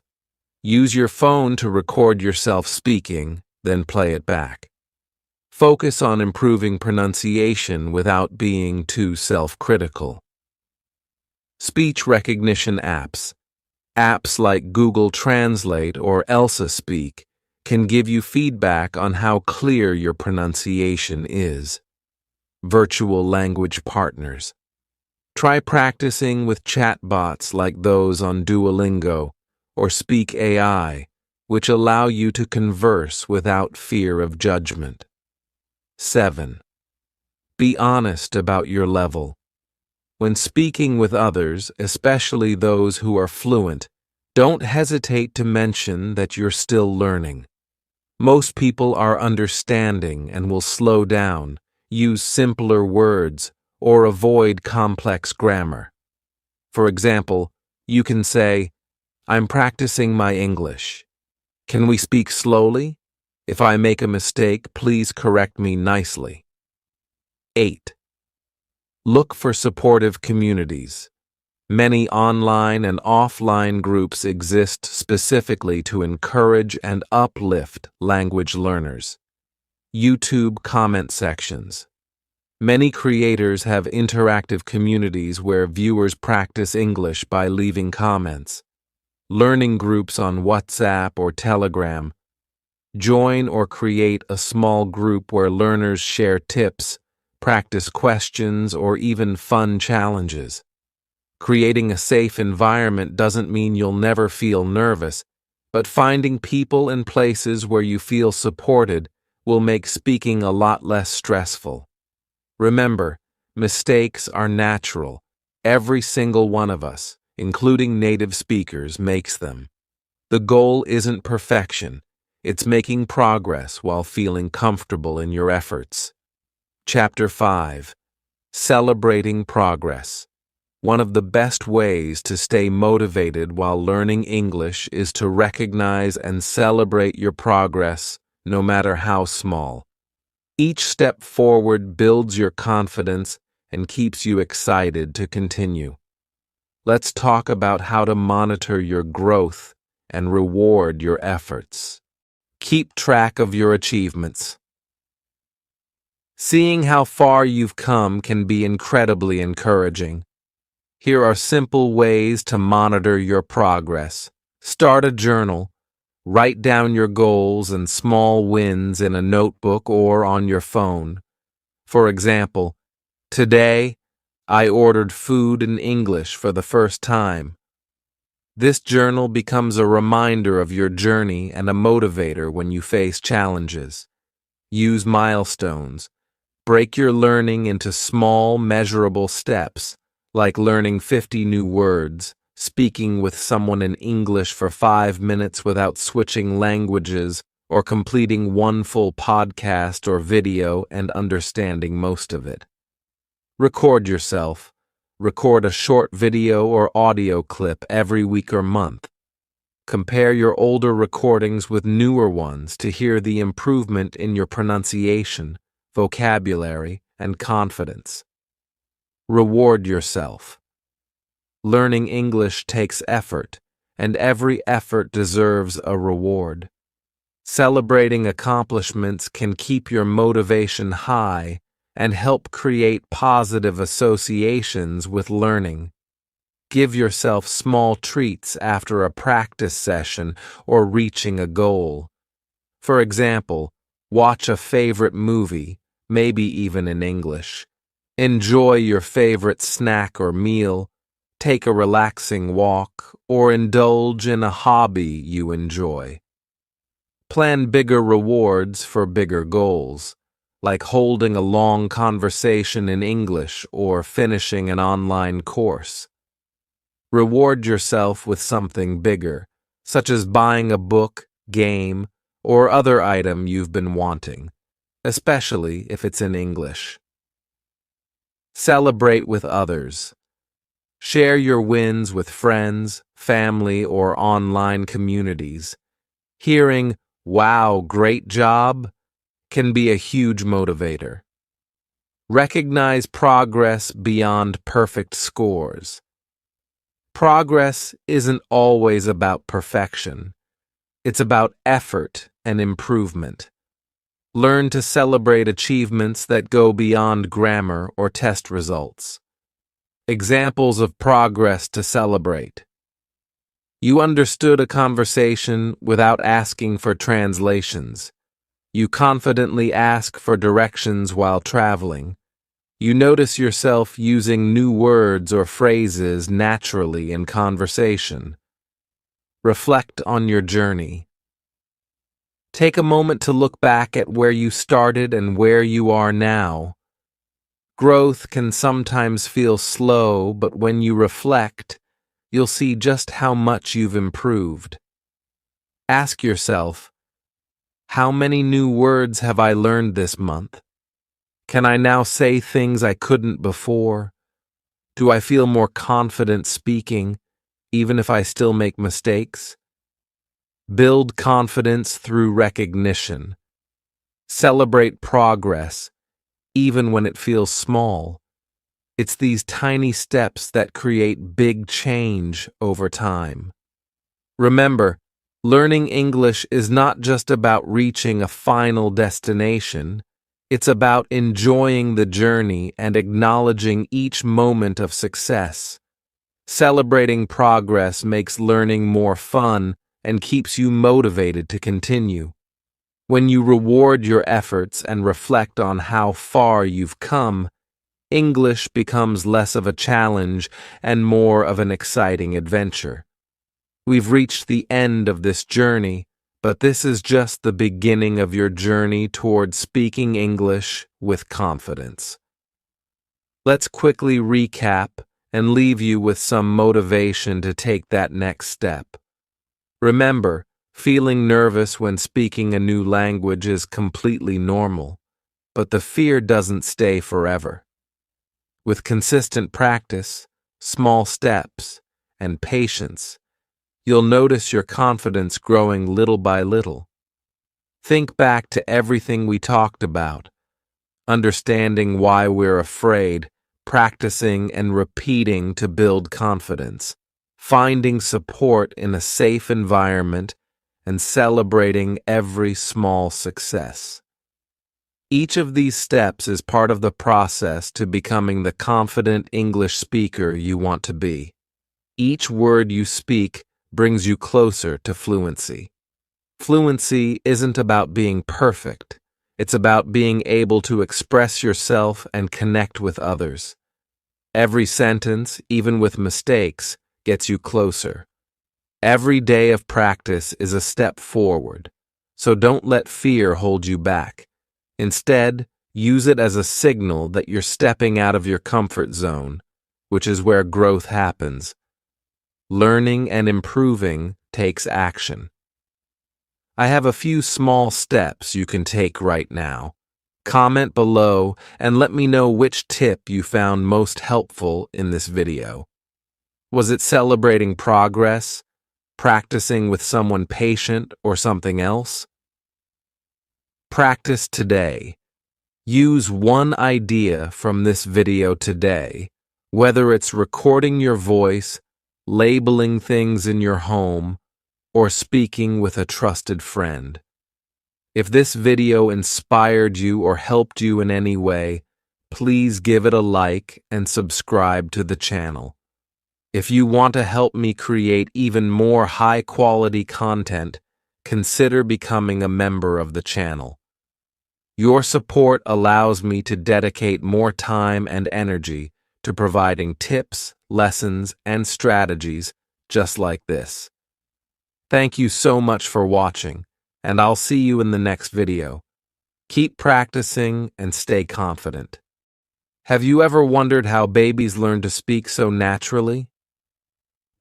Use your phone to record yourself speaking, then play it back. Focus on improving pronunciation without being too self-critical. Speech recognition apps. Apps like Google Translate or Elsa Speak can give you feedback on how clear your pronunciation is. Virtual language partners. Try practicing with chatbots like those on Duolingo or Speak AI, which allow you to converse without fear of judgment. 7. Be honest about your level. When speaking with others, especially those who are fluent, don't hesitate to mention that you're still learning. Most people are understanding and will slow down, use simpler words, or avoid complex grammar. For example, you can say, "I'm practicing my English. Can we speak slowly? If I make a mistake, please correct me nicely." 8. Look for supportive communities. Many online and offline groups exist specifically to encourage and uplift language learners. YouTube comment sections. Many creators have interactive communities where viewers practice English by leaving comments. Learning groups on WhatsApp or Telegram. Join or create a small group where learners share tips, practice questions, or even fun challenges. Creating a safe environment doesn't mean you'll never feel nervous, but finding people and places where you feel supported will make speaking a lot less stressful. Remember, mistakes are natural. Every single one of us, including native speakers, makes them. The goal isn't perfection. It's making progress while feeling comfortable in your efforts. Chapter 5. Celebrating Progress. One of the best ways to stay motivated while learning English is to recognize and celebrate your progress, no matter how small. Each step forward builds your confidence and keeps you excited to continue. Let's talk about how to monitor your growth and reward your efforts. Keep track of your achievements. Seeing how far you've come can be incredibly encouraging. Here are simple ways to monitor your progress. Start a journal. Write down your goals and small wins in a notebook or on your phone. For example, today, I ordered food in English for the first time. This journal becomes a reminder of your journey and a motivator when you face challenges. Use milestones. Break your learning into small, measurable steps, like learning 50 new words, speaking with someone in English for 5 minutes without switching languages, or completing one full podcast or video and understanding most of it. Record yourself. Record a short video or audio clip every week or month. Compare your older recordings with newer ones to hear the improvement in your pronunciation, vocabulary, and confidence. Reward yourself. Learning English takes effort, and every effort deserves a reward. Celebrating accomplishments can keep your motivation high and help create positive associations with learning. Give yourself small treats after a practice session or reaching a goal. For example, watch a favorite movie, maybe even in English. Enjoy your favorite snack or meal. Take a relaxing walk, or indulge in a hobby you enjoy. Plan bigger rewards for bigger goals, like holding a long conversation in English or finishing an online course. Reward yourself with something bigger, such as buying a book, game, or other item you've been wanting, especially if it's in English. Celebrate with others. Share your wins with friends, family, or online communities. Hearing, "Wow, great job," can be a huge motivator. Recognize progress beyond perfect scores. Progress isn't always about perfection. It's about effort and improvement. Learn to celebrate achievements that go beyond grammar or test results. Examples of progress to celebrate. You understood a conversation without asking for translations. You confidently ask for directions while traveling. You notice yourself using new words or phrases naturally in conversation. Reflect on your journey. Take a moment to look back at where you started and where you are now. Growth can sometimes feel slow, but when you reflect, you'll see just how much you've improved. Ask yourself, how many new words have I learned this month? Can I now say things I couldn't before? Do I feel more confident speaking, even if I still make mistakes? Build confidence through recognition. Celebrate progress, even when it feels small. It's these tiny steps that create big change over time. Remember, learning English is not just about reaching a final destination. It's about enjoying the journey and acknowledging each moment of success. Celebrating progress makes learning more fun and keeps you motivated to continue. When you reward your efforts and reflect on how far you've come, English becomes less of a challenge and more of an exciting adventure. We've reached the end of this journey, but this is just the beginning of your journey toward speaking English with confidence. Let's quickly recap and leave you with some motivation to take that next step. Remember, feeling nervous when speaking a new language is completely normal, but the fear doesn't stay forever. With consistent practice, small steps, and patience, you'll notice your confidence growing little by little. Think back to everything we talked about, understanding why we're afraid, practicing and repeating to build confidence, finding support in a safe environment, and celebrating every small success. Each of these steps is part of the process to becoming the confident English speaker you want to be. Each word you speak brings you closer to fluency. Fluency isn't about being perfect. It's about being able to express yourself and connect with others. Every sentence, even with mistakes, gets you closer. Every day of practice is a step forward, so don't let fear hold you back. Instead, use it as a signal that you're stepping out of your comfort zone, which is where growth happens. Learning and improving takes action. I have a few small steps you can take right now. Comment below and let me know which tip you found most helpful in this video. Was it celebrating progress, practicing with someone patient, or something else? Practice today. Use one idea from this video today, whether it's recording your voice, labeling things in your home, or speaking with a trusted friend. If this video inspired you or helped you in any way, please give it a like and subscribe to the channel. If you want to help me create even more high-quality content, consider becoming a member of the channel. Your support allows me to dedicate more time and energy to providing tips, lessons, and strategies just like this. Thank you so much for watching, and I'll see you in the next video. Keep practicing and stay confident. Have you ever wondered how babies learn to speak so naturally?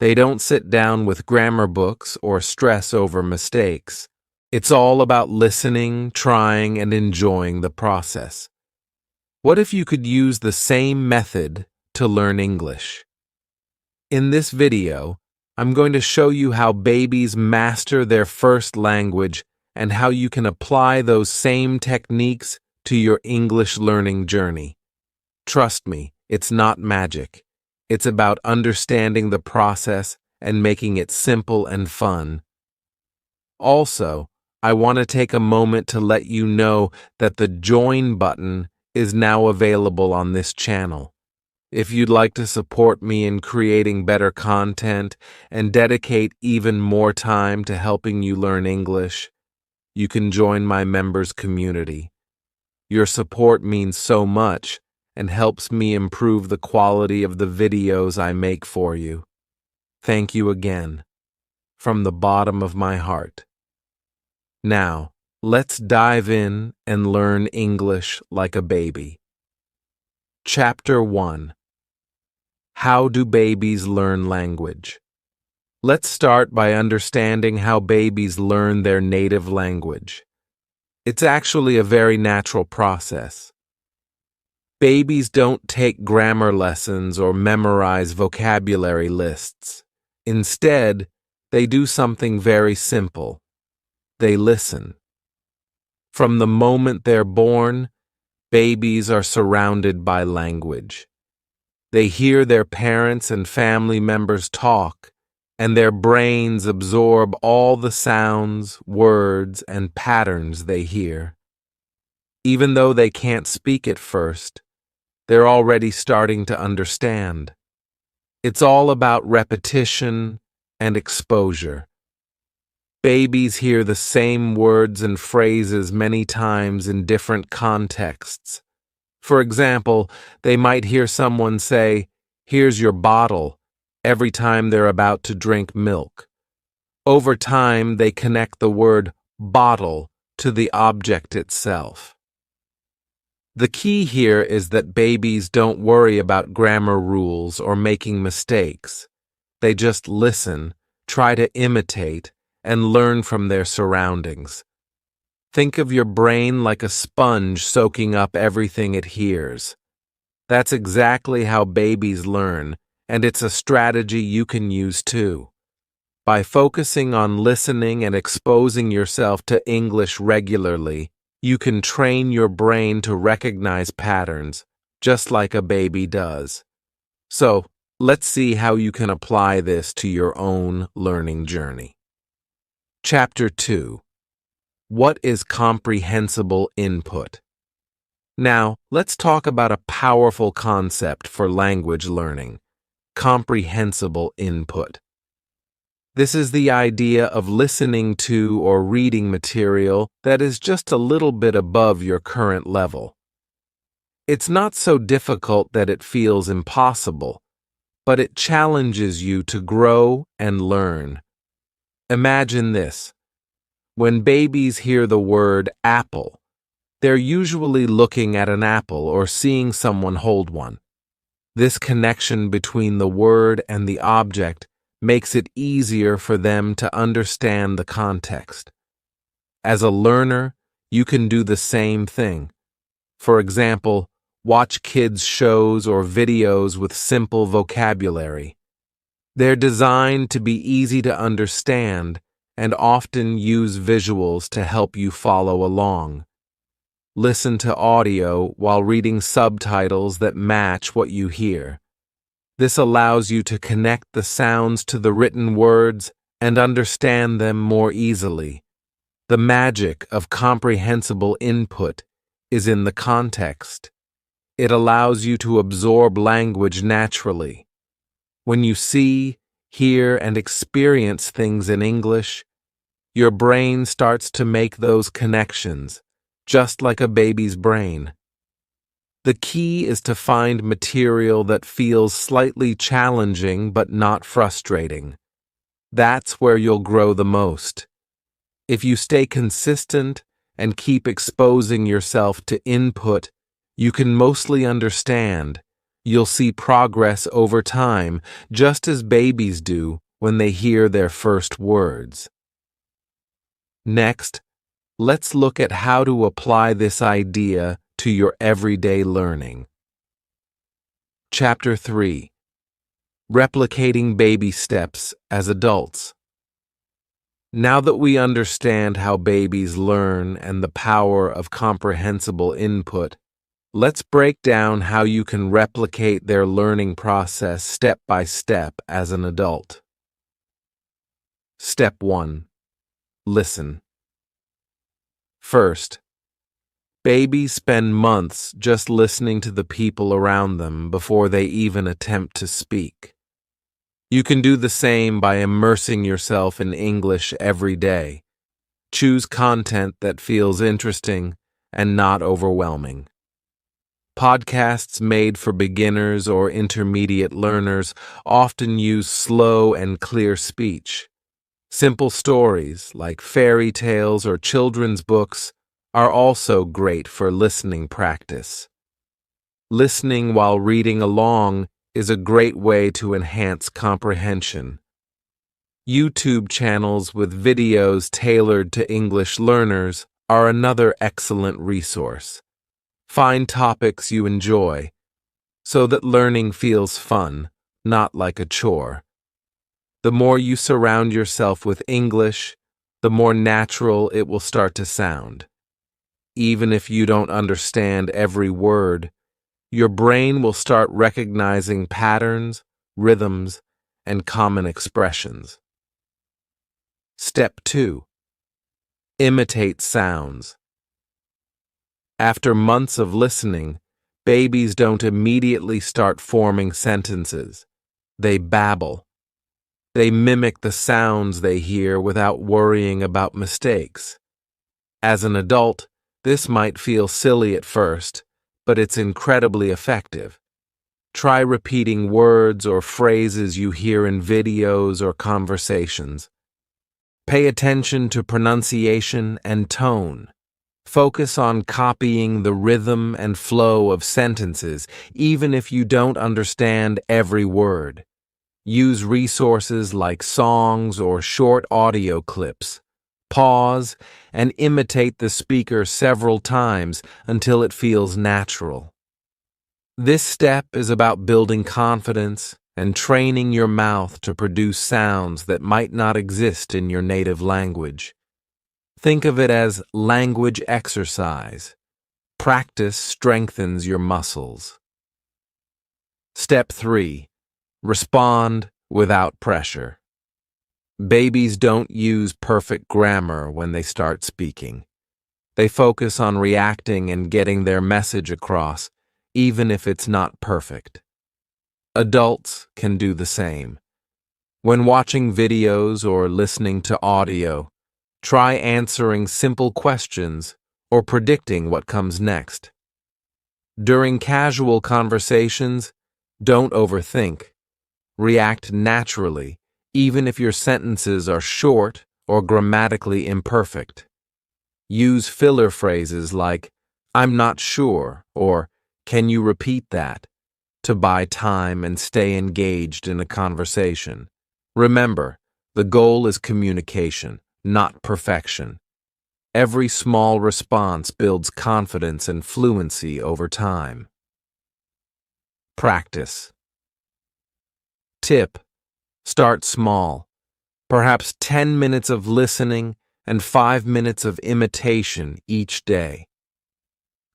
They don't sit down with grammar books or stress over mistakes. It's all about listening, trying, and enjoying the process. What if you could use the same method to learn English? In this video, I'm going to show you how babies master their first language and how you can apply those same techniques to your English learning journey. Trust me, it's not magic. It's about understanding the process and making it simple and fun. Also, I want to take a moment to let you know that the join button is now available on this channel. If you'd like to support me in creating better content and dedicate even more time to helping you learn English, you can join my members community. Your support means so much and helps me improve the quality of the videos I make for you. Thank you again, from the bottom of my heart. Now, let's dive in and learn English like a baby. Chapter 1. How do babies learn language? Let's start by understanding how babies learn their native language. It's actually a very natural process. Babies don't take grammar lessons or memorize vocabulary lists. Instead, they do something very simple. They listen. From the moment they're born, babies are surrounded by language. They hear their parents and family members talk, and their brains absorb all the sounds, words, and patterns they hear. Even though they can't speak at first, they're already starting to understand. It's all about repetition and exposure. Babies hear the same words and phrases many times in different contexts. For example, they might hear someone say, "Here's your bottle," every time they're about to drink milk. Over time, they connect the word bottle to the object itself. The key here is that babies don't worry about grammar rules or making mistakes. They just listen, try to imitate, and learn from their surroundings. Think of your brain like a sponge soaking up everything it hears. That's exactly how babies learn, and it's a strategy you can use too. By focusing on listening and exposing yourself to English regularly, you can train your brain to recognize patterns, just like a baby does. So, let's see how you can apply this to your own learning journey. Chapter 2. What is comprehensible input? Now, let's talk about a powerful concept for language learning: comprehensible input. This is the idea of listening to or reading material that is just a little bit above your current level. It's not so difficult that it feels impossible, but it challenges you to grow and learn. Imagine this. When babies hear the word apple, they're usually looking at an apple or seeing someone hold one. This connection between the word and the object makes it easier for them to understand the context. As a learner, you can do the same thing. For example, watch kids' shows or videos with simple vocabulary. They're designed to be easy to understand and often use visuals to help you follow along. Listen to audio while reading subtitles that match what you hear. This allows you to connect the sounds to the written words and understand them more easily. The magic of comprehensible input is in the context. It allows you to absorb language naturally. When you see, hear, and experience things in English, your brain starts to make those connections, just like a baby's brain. The key is to find material that feels slightly challenging but not frustrating. That's where you'll grow the most. If you stay consistent and keep exposing yourself to input you can mostly understand, you'll see progress over time, just as babies do when they hear their first words. Next, let's look at how to apply this idea to your everyday learning. Chapter 3. replicating baby steps as adults. Now that we understand how babies learn and the power of comprehensible input, let's break down how you can replicate their learning process step by step as an adult. Step 1. Listen. First, babies spend months just listening to the people around them before they even attempt to speak. You can do the same by immersing yourself in English every day. Choose content that feels interesting and not overwhelming. Podcasts made for beginners or intermediate learners often use slow and clear speech. Simple stories, like fairy tales or children's books, are also great for listening practice. Listening while reading along is a great way to enhance comprehension. YouTube channels with videos tailored to English learners are another excellent resource. Find topics you enjoy so that learning feels fun, not like a chore. The more you surround yourself with English, the more natural it will start to sound. Even if you don't understand every word, your brain will start recognizing patterns, rhythms, and common expressions. Step 2. Imitate sounds. After months of listening, babies don't immediately start forming sentences. They babble. They mimic the sounds they hear without worrying about mistakes. As an adult, this might feel silly at first, but it's incredibly effective. Try repeating words or phrases you hear in videos or conversations. Pay attention to pronunciation and tone. Focus on copying the rhythm and flow of sentences, even if you don't understand every word. Use resources like songs or short audio clips. Pause and imitate the speaker several times until it feels natural. This step is about building confidence and training your mouth to produce sounds that might not exist in your native language. Think of it as language exercise. Practice strengthens your muscles. Step 3. Respond without pressure. Babies don't use perfect grammar when they start speaking. They focus on reacting and getting their message across, even if it's not perfect. Adults can do the same. When watching videos or listening to audio, try answering simple questions or predicting what comes next. During casual conversations, don't overthink. React naturally, even if your sentences are short or grammatically imperfect. Use filler phrases like, "I'm not sure," or "Can you repeat that?" to buy time and stay engaged in a conversation. Remember, the goal is communication, not perfection. Every small response builds confidence and fluency over time. Practice. Tip: start small. Perhaps 10 minutes of listening and 5 minutes of imitation each day.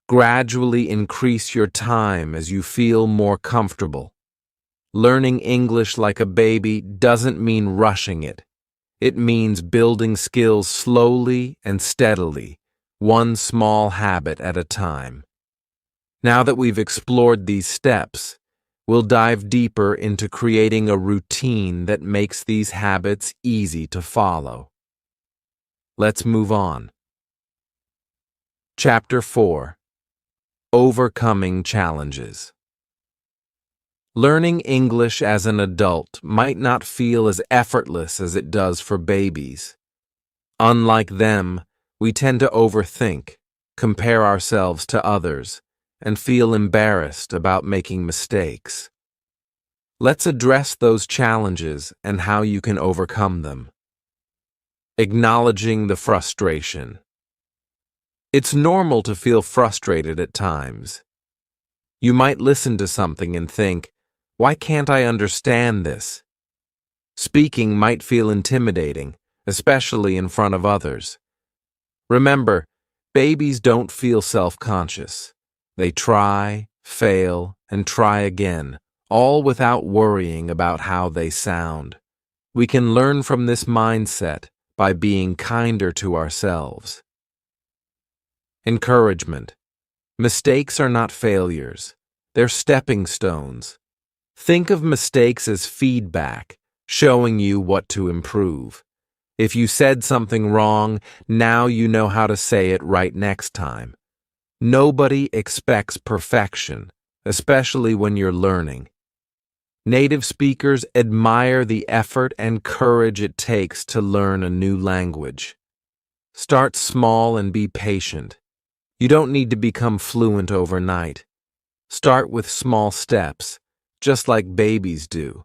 Gradually increase your time as you feel more comfortable. Learning English like a baby doesn't mean rushing it. It means building skills slowly and steadily, one small habit at a time. Now that we've explored these steps, we'll dive deeper into creating a routine that makes these habits easy to follow. Let's move on. Chapter 4. Overcoming Challenges. Learning English as an adult might not feel as effortless as it does for babies. Unlike them, we tend to overthink, compare ourselves to others, and feel embarrassed about making mistakes. Let's address those challenges and how you can overcome them. Acknowledging the frustration. It's normal to feel frustrated at times. You might listen to something and think, Why can't I understand this? Speaking might feel intimidating, especially in front of others. Remember, babies don't feel self-conscious. They try, fail, and try again, all without worrying about how they sound. We can learn from this mindset by being kinder to ourselves. Encouragement. Mistakes are not failures. They're stepping stones. Think of mistakes as feedback, showing you what to improve. If you said something wrong, now you know how to say it right next time. Nobody expects perfection, especially when you're learning. Native speakers admire the effort and courage it takes to learn a new language. Start small and be patient. You don't need to become fluent overnight. Start with small steps, just like babies do.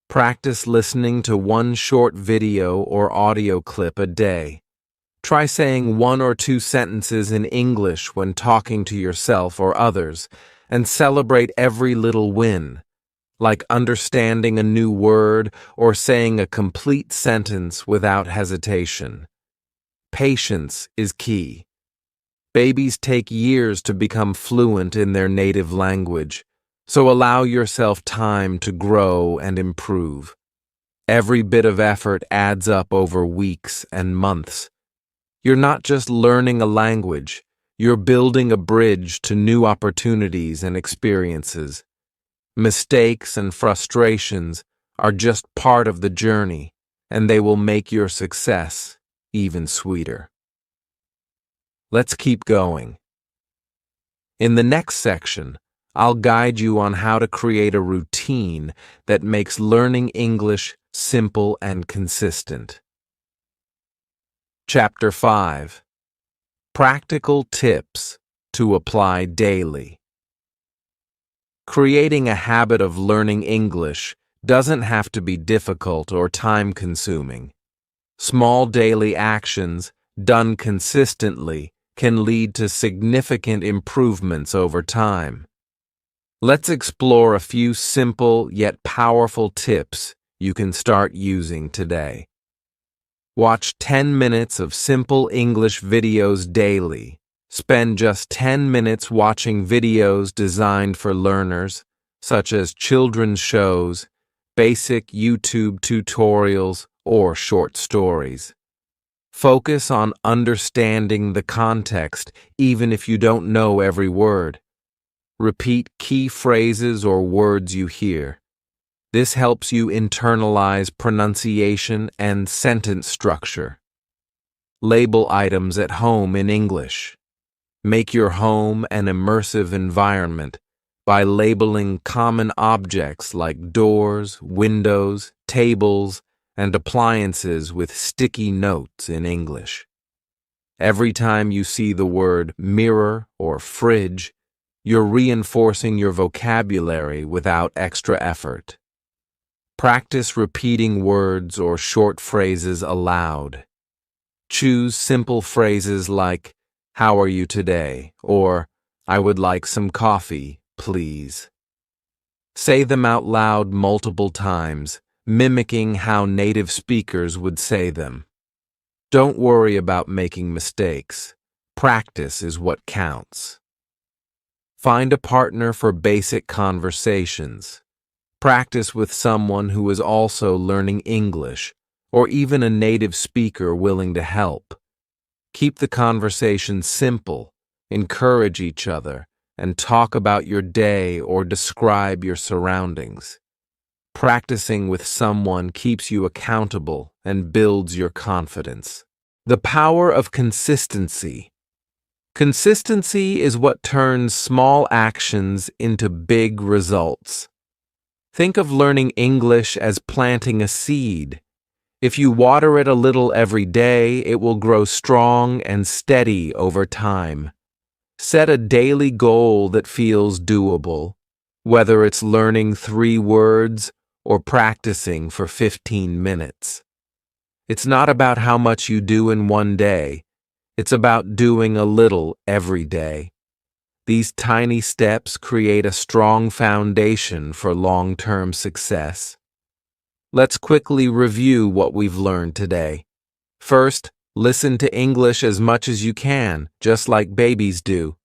Practice listening to one short video or audio clip a day. Try saying 1 or 2 sentences in English when talking to yourself or others, and celebrate every little win, like understanding a new word or saying a complete sentence without hesitation. Patience is key. Babies take years to become fluent in their native language, so allow yourself time to grow and improve. Every bit of effort adds up over weeks and months. You're not just learning a language, you're building a bridge to new opportunities and experiences. Mistakes and frustrations are just part of the journey, and they will make your success even sweeter. Let's keep going. In the next section, I'll guide you on how to create a routine that makes learning English simple and consistent. Chapter 5. Practical Tips to Apply Daily. Creating a habit of learning English doesn't have to be difficult or time-consuming. Small daily actions, done consistently, can lead to significant improvements over time. Let's explore a few simple yet powerful tips you can start using today. Watch 10 minutes of simple English videos daily. Spend just 10 minutes watching videos designed for learners, such as children's shows, basic YouTube tutorials, or short stories. Focus on understanding the context, even if you don't know every word. Repeat key phrases or words you hear. This helps you internalize pronunciation and sentence structure. Label items at home in English. Make your home an immersive environment by labeling common objects like doors, windows, tables, and appliances with sticky notes in English. Every time you see the word mirror or fridge, you're reinforcing your vocabulary without extra effort. Practice repeating words or short phrases aloud. Choose simple phrases like, "How are you today?" or "I would like some coffee, please." Say them out loud multiple times, mimicking how native speakers would say them. Don't worry about making mistakes. Practice is what counts. Find a partner for basic conversations. Practice with someone who is also learning English, or even a native speaker willing to help. Keep the conversation simple, encourage each other, and talk about your day or describe your surroundings. Practicing with someone keeps you accountable and builds your confidence. The power of consistency. Consistency is what turns small actions into big results. Think of learning English as planting a seed. If you water it a little every day, it will grow strong and steady over time. Set a daily goal that feels doable, whether it's learning 3 words or practicing for 15 minutes. It's not about how much you do in one day. It's about doing a little every day. These tiny steps create a strong foundation for long-term success. Let's quickly review what we've learned today. First, listen to English as much as you can, just like babies do.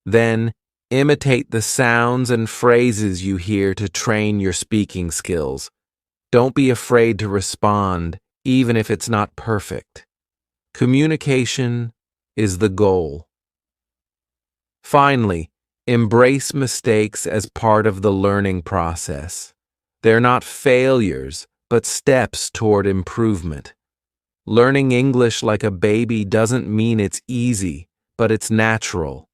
Then, imitate the sounds and phrases you hear to train your speaking skills. Don't be afraid to respond, even if it's not perfect. Communication is the goal. Finally, embrace mistakes as part of the learning process. They're not failures, but steps toward improvement. Learning English like a baby doesn't mean it's easy, but it's natural.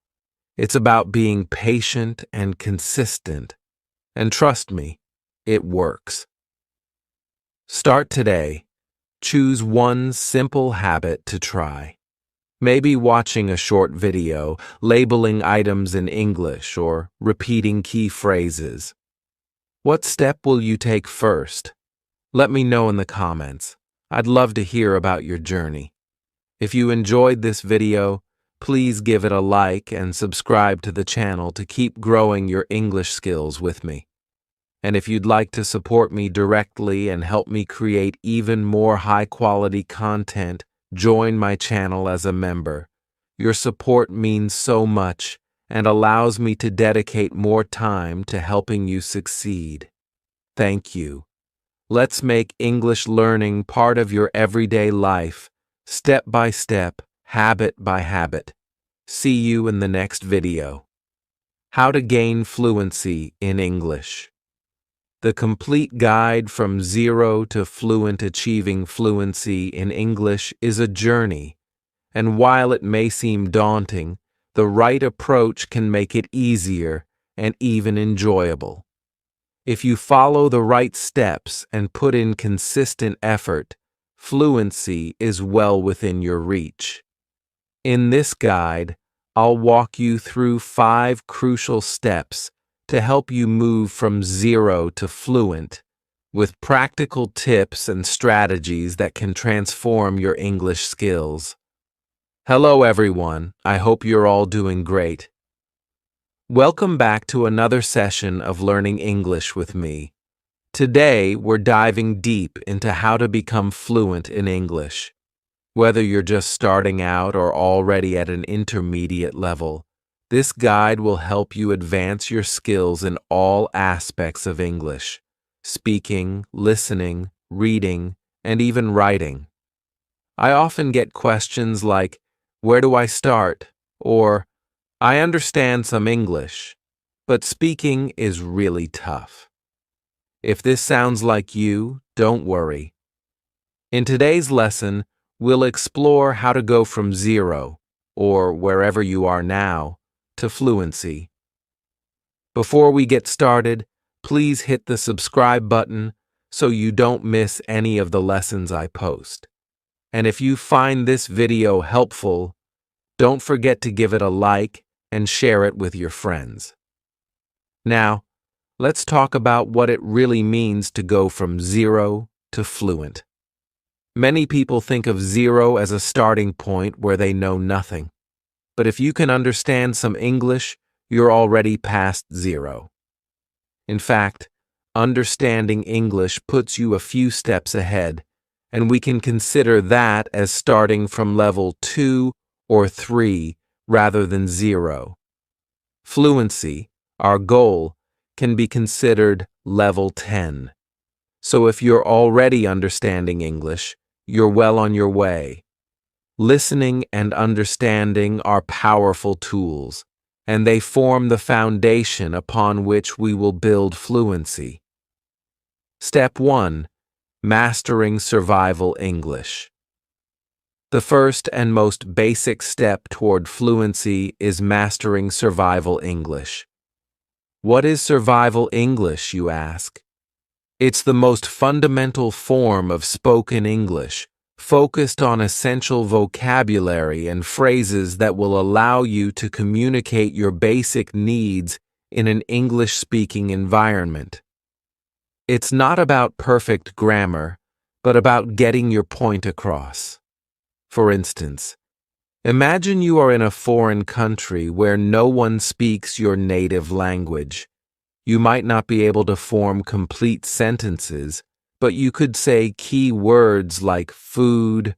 It's about being patient and consistent. And trust me, it works. Start today. Choose one simple habit to try. Maybe watching a short video, labeling items in English, or repeating key phrases. What step will you take first? Let me know in the comments. I'd love to hear about your journey. If you enjoyed this video, please give it a like and subscribe to the channel to keep growing your English skills with me. And if you'd like to support me directly and help me create even more high-quality content, join my channel as a member. Your support means so much and allows me to dedicate more time to helping you succeed. Thank you. Let's make English learning part of your everyday life, step by step, habit by habit. See you in the next video. How to gain fluency in English. The complete guide from zero to fluent achieving fluency in English is a journey, and while it may seem daunting, the right approach can make it easier and even enjoyable. If you follow the right steps and put in consistent effort, fluency is well within your reach. In this guide, I'll walk you through 5 crucial steps to help you move from zero to fluent, with practical tips and strategies that can transform your English skills. Hello everyone, I hope you're all doing great. Welcome back to another session of Learning English with me. Today, we're diving deep into how to become fluent in English. Whether you're just starting out or already at an intermediate level, this guide will help you advance your skills in all aspects of English: speaking, listening, reading, and even writing. I often get questions like, "Where do I start?" or "I understand some English, but speaking is really tough." If this sounds like you, don't worry. In today's lesson, we'll explore how to go from zero, or wherever you are now, to fluency. Before we get started, please hit the subscribe button so you don't miss any of the lessons I post. And if you find this video helpful, don't forget to give it a like and share it with your friends. Now, let's talk about what it really means to go from zero to fluent. Many people think of zero as a starting point where they know nothing. But if you can understand some English, you're already past zero. In fact, understanding English puts you a few steps ahead, and we can consider that as starting from level 2 or 3 rather than 0. Fluency, our goal, can be considered level 10. So if you're already understanding English, you're well on your way. Listening and understanding are powerful tools, and they form the foundation upon which we will build fluency. Step 1. Mastering Survival English. The first and most basic step toward fluency is mastering survival English. What is survival English, you ask? It's the most fundamental form of spoken English, focused on essential vocabulary and phrases that will allow you to communicate your basic needs in an English-speaking environment. It's not about perfect grammar, but about getting your point across. For instance, Imagine you are in a foreign country where no one speaks your native language. You might not be able to form complete sentences, but you could say key words like food,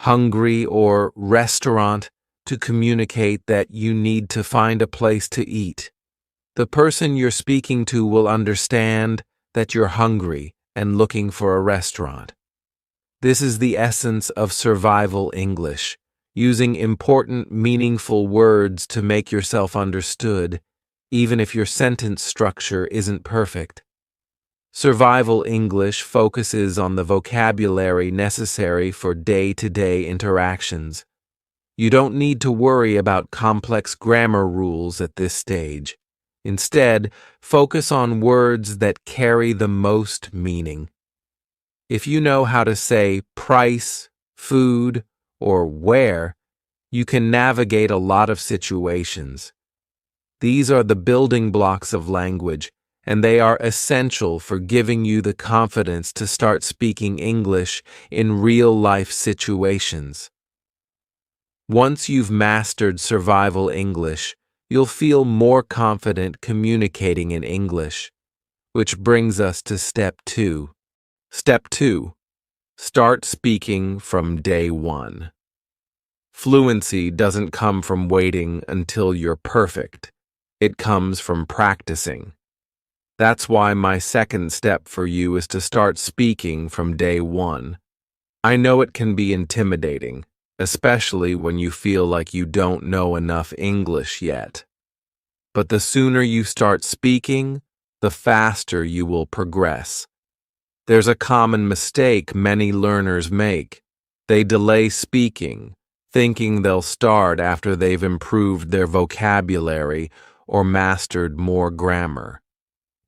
hungry, or restaurant to communicate that you need to find a place to eat. The person you're speaking to will understand that you're hungry and looking for a restaurant. This is the essence of survival English, using important, meaningful words to make yourself understood, even if your sentence structure isn't perfect. Survival English focuses on the vocabulary necessary for day-to-day interactions. You don't need to worry about complex grammar rules at this stage. Instead, focus on words that carry the most meaning. If you know how to say price, food, or where, you can navigate a lot of situations. These are the building blocks of language, and they are essential for giving you the confidence to start speaking English in real-life situations. Once you've mastered survival English, you'll feel more confident communicating in English, which brings us to Step 2. Step 2. Start speaking from day one. Fluency doesn't come from waiting until you're perfect. It comes from practicing. That's why my second step for you is to start speaking from day one. I know it can be intimidating, especially when you feel like you don't know enough English yet. But the sooner you start speaking, the faster you will progress. There's a common mistake many learners make. They delay speaking, thinking they'll start after they've improved their vocabulary or mastered more grammar.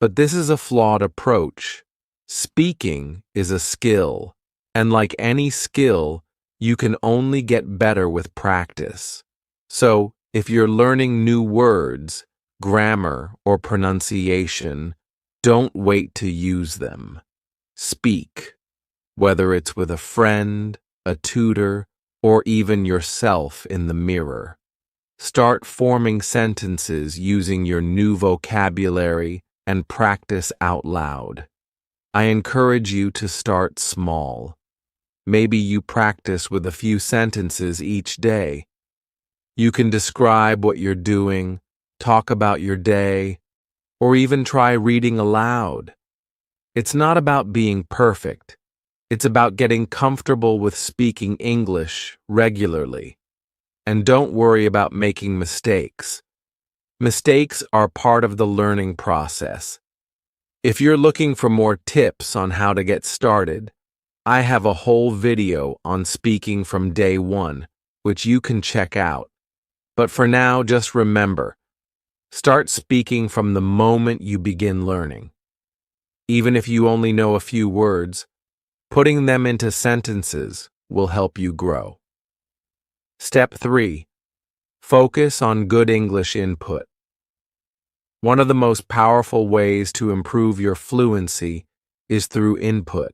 But this is a flawed approach. Speaking is a skill, and like any skill, you can only get better with practice. So, if you're learning new words, grammar, or pronunciation, don't wait to use them. Speak, whether it's with a friend, a tutor, or even yourself in the mirror. Start forming sentences using your new vocabulary and practice out loud. I encourage you to start small. Maybe you practice with a few sentences each day. You can describe what you're doing, talk about your day, or even try reading aloud. It's not about being perfect. It's about getting comfortable with speaking English regularly. And don't worry about making mistakes. Mistakes are part of the learning process. If you're looking for more tips on how to get started, I have a whole video on speaking from day one, which you can check out. But for now, just remember, start speaking from the moment you begin learning. Even if you only know a few words, putting them into sentences will help you grow. Step 3. Focus on good English input. One of the most powerful ways to improve your fluency is through input,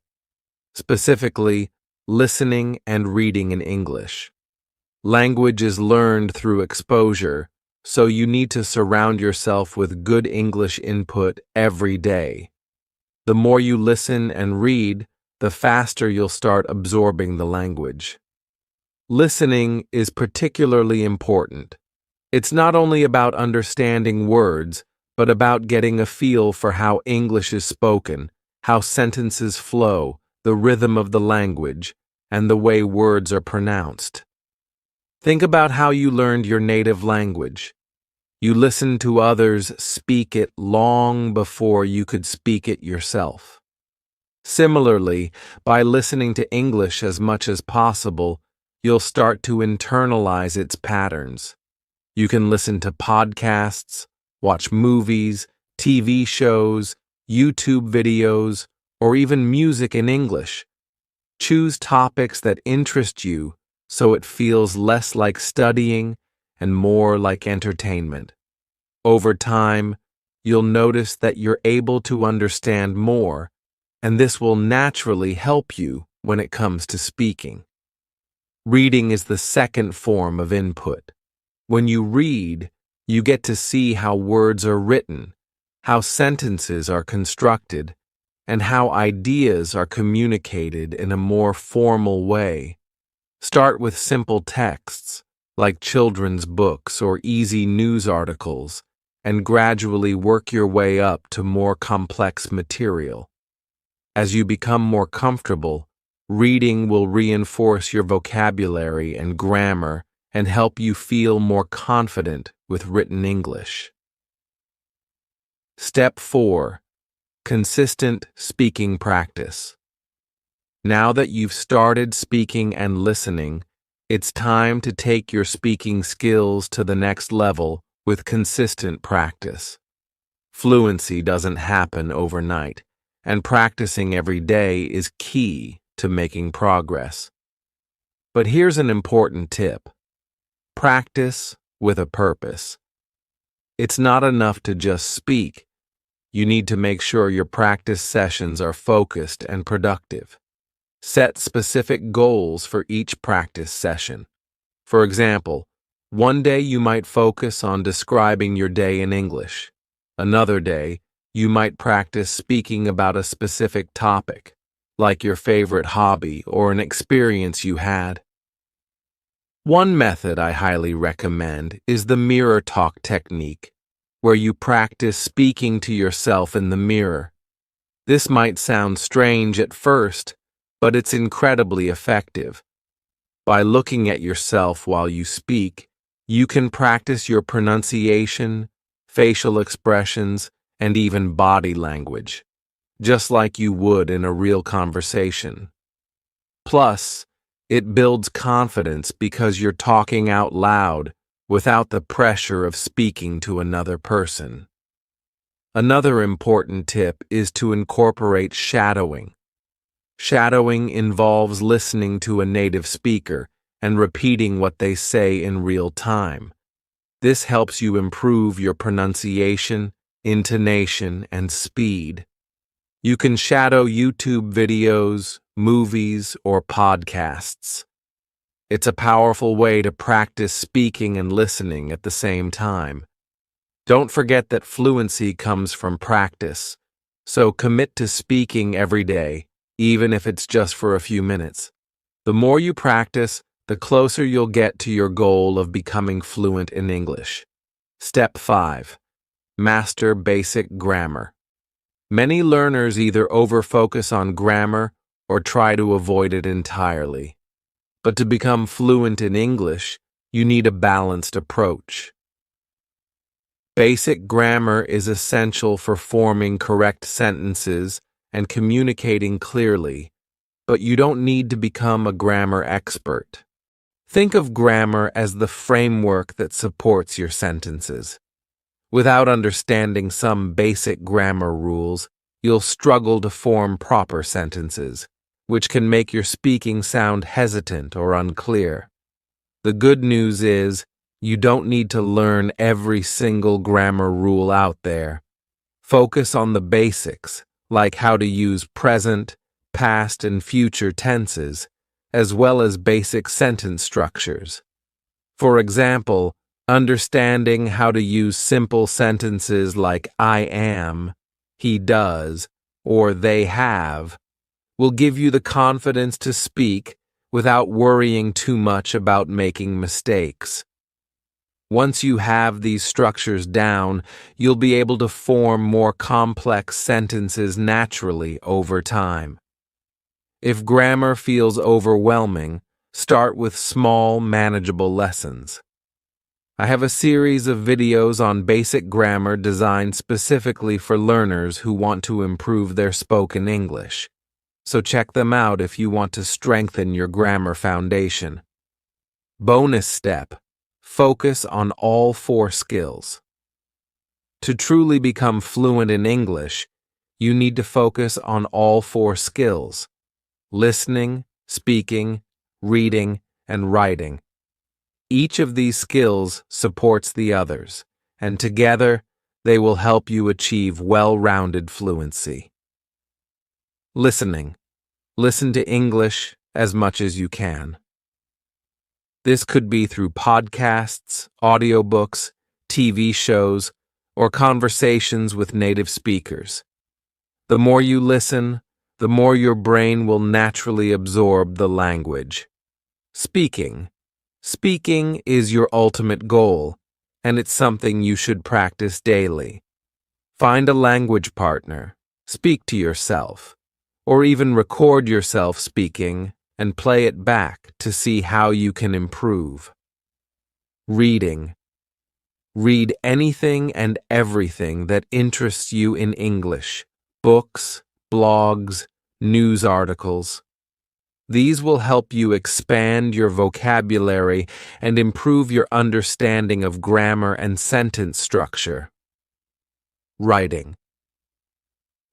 specifically listening and reading in English. Language is learned through exposure, so you need to surround yourself with good English input every day. The more you listen and read, the faster you'll start absorbing the language. Listening is particularly important. It's not only about understanding words, but about getting a feel for how English is spoken, how sentences flow, the rhythm of the language, and the way words are pronounced. Think about how you learned your native language. You listened to others speak it long before you could speak it yourself. Similarly, by listening to English as much as possible, you'll start to internalize its patterns. You can listen to podcasts, watch movies, TV shows, YouTube videos, or even music in English. Choose topics that interest you so it feels less like studying and more like entertainment. Over time, you'll notice that you're able to understand more, and this will naturally help you when it comes to speaking. Reading is the second form of input. When you read, you get to see how words are written, how sentences are constructed, and how ideas are communicated in a more formal way. Start with simple texts, like children's books or easy news articles, and gradually work your way up to more complex material. As you become more comfortable, reading will reinforce your vocabulary and grammar and help you feel more confident with written English. Step 4. Consistent speaking practice. Now that you've started speaking and listening, it's time to take your speaking skills to the next level with consistent practice. Fluency doesn't happen overnight, and practicing every day is key to making progress. But here's an important tip. Practice with a purpose. It's not enough to just speak. You need to make sure your practice sessions are focused and productive. Set specific goals for each practice session. For example, one day you might focus on describing your day in English. Another day, you might practice speaking about a specific topic, like your favorite hobby or an experience you had. One method I highly recommend is the mirror talk technique, where you practice speaking to yourself in the mirror. This might sound strange at first, but it's incredibly effective. By looking at yourself while you speak, you can practice your pronunciation, facial expressions, and even body language, just like you would in a real conversation. Plus, it builds confidence because you're talking out loud without the pressure of speaking to another person. Another important tip is to incorporate shadowing. Shadowing involves listening to a native speaker and repeating what they say in real time. This helps you improve your pronunciation, intonation, and speed. You can shadow YouTube videos, movies, or podcasts. It's a powerful way to practice speaking and listening at the same time. Don't forget that fluency comes from practice, so commit to speaking every day, even if it's just for a few minutes. The more you practice, the closer you'll get to your goal of becoming fluent in English. Step 5. Master basic grammar. Many learners either over-focus on grammar or try to avoid it entirely. But to become fluent in English, you need a balanced approach. Basic grammar is essential for forming correct sentences and communicating clearly, but you don't need to become a grammar expert. Think of grammar as the framework that supports your sentences. Without understanding some basic grammar rules, you'll struggle to form proper sentences, which can make your speaking sound hesitant or unclear. The good news is, you don't need to learn every single grammar rule out there. Focus on the basics, like how to use present, past, and future tenses, as well as basic sentence structures. For example, understanding how to use simple sentences like I am, he does, or they have, will give you the confidence to speak without worrying too much about making mistakes. Once you have these structures down, you'll be able to form more complex sentences naturally over time. If grammar feels overwhelming, start with small, manageable lessons. I have a series of videos on basic grammar designed specifically for learners who want to improve their spoken English. So check them out if you want to strengthen your grammar foundation. Bonus step: focus on all 4 skills. To truly become fluent in English, you need to focus on all 4 skills: listening, speaking, reading, and writing. Each of these skills supports the others, and together they will help you achieve well-rounded fluency. Listening. Listen to English as much as you can. This could be through podcasts, audiobooks, TV shows, or conversations with native speakers. The more you listen, the more your brain will naturally absorb the language. Speaking. Speaking is your ultimate goal, and it's something you should practice daily. Find a language partner, speak to yourself, or even record yourself speaking and play it back to see how you can improve. Reading. Read anything and everything that interests you in English, books, blogs, news articles. These will help you expand your vocabulary and improve your understanding of grammar and sentence structure. Writing.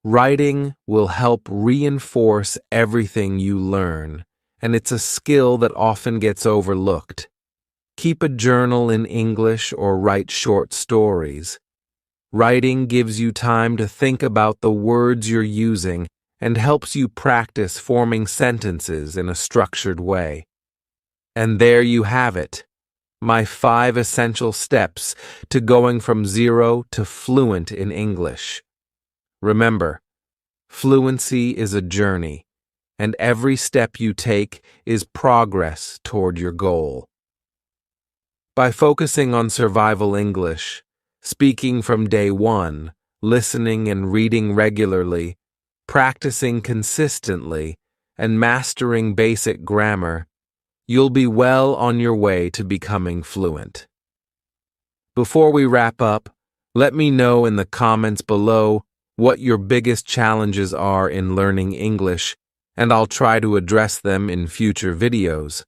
Writing will help reinforce everything you learn, and it's a skill that often gets overlooked. Keep a journal in English or write short stories. Writing gives you time to think about the words you're using and helps you practice forming sentences in a structured way. And there you have it, my 5 essential steps to going from 0 to fluent in English. Remember, fluency is a journey, and every step you take is progress toward your goal. By focusing on survival English, speaking from day one, listening and reading regularly, practicing consistently, and mastering basic grammar, you'll be well on your way to becoming fluent. Before we wrap up, let me know in the comments below what your biggest challenges are in learning English, and I'll try to address them in future videos.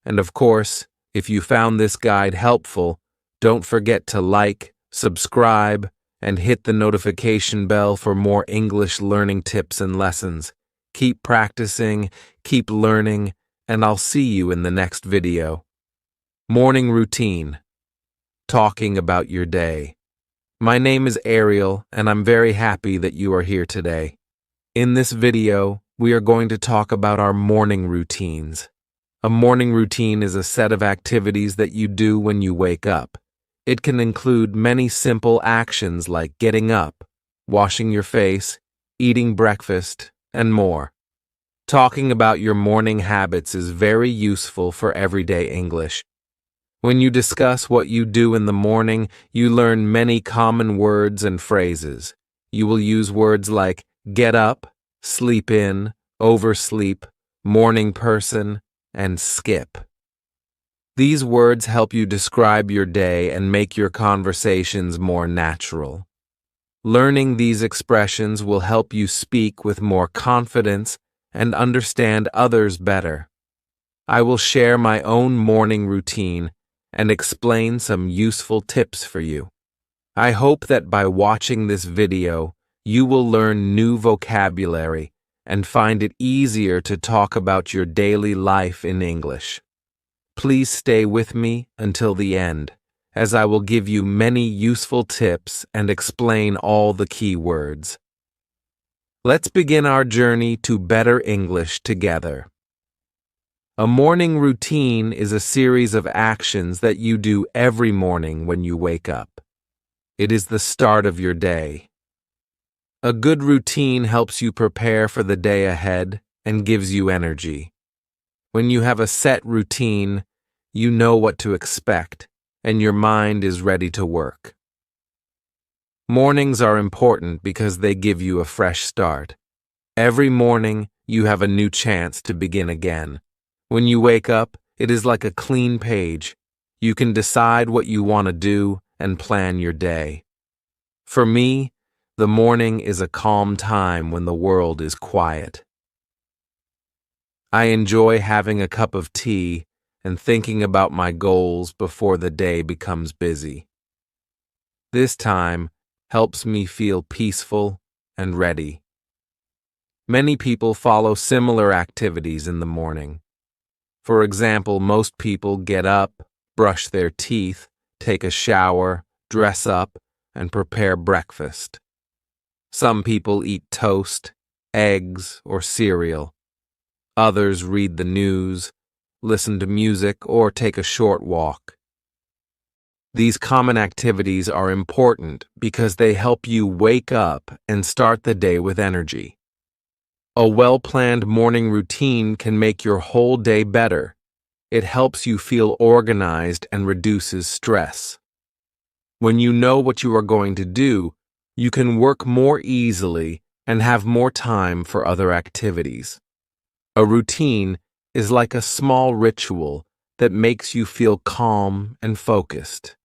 And of course, if you found this guide helpful, don't forget to like, subscribe, and hit the notification bell for more English learning tips and lessons. Keep practicing, keep learning, and I'll see you in the next video. Morning routine. Talking about your day. My name is Ariel, and I'm very happy that you are here today. In this video, we are going to talk about our morning routines. A morning routine is a set of activities that you do when you wake up. It can include many simple actions like getting up, washing your face, eating breakfast, and more. Talking about your morning habits is very useful for everyday English. When you discuss what you do in the morning, you learn many common words and phrases. You will use words like get up, sleep in, oversleep, morning person, and skip. These words help you describe your day and make your conversations more natural. Learning these expressions will help you speak with more confidence and understand others better. I will share my own morning routine and explain some useful tips for you. I hope that by watching this video, you will learn new vocabulary and find it easier to talk about your daily life in English. Please stay with me until the end, as I will give you many useful tips and explain all the key words. Let's begin our journey to better English together. A morning routine is a series of actions that you do every morning when you wake up. It is the start of your day. A good routine helps you prepare for the day ahead and gives you energy. When you have a set routine, you know what to expect, and your mind is ready to work. Mornings are important because they give you a fresh start. Every morning, you have a new chance to begin again. When you wake up, it is like a clean page. You can decide what you want to do and plan your day. For me, the morning is a calm time when the world is quiet. I enjoy having a cup of tea and thinking about my goals before the day becomes busy. This time helps me feel peaceful and ready. Many people follow similar activities in the morning. For example, most people get up, brush their teeth, take a shower, dress up, and prepare breakfast. Some people eat toast, eggs, or cereal. Others read the news, listen to music, or take a short walk. These common activities are important because they help you wake up and start the day with energy. A well-planned morning routine can make your whole day better. It helps you feel organized and reduces stress. When you know what you are going to do, you can work more easily and have more time for other activities. A routine is like a small ritual that makes you feel calm and focused.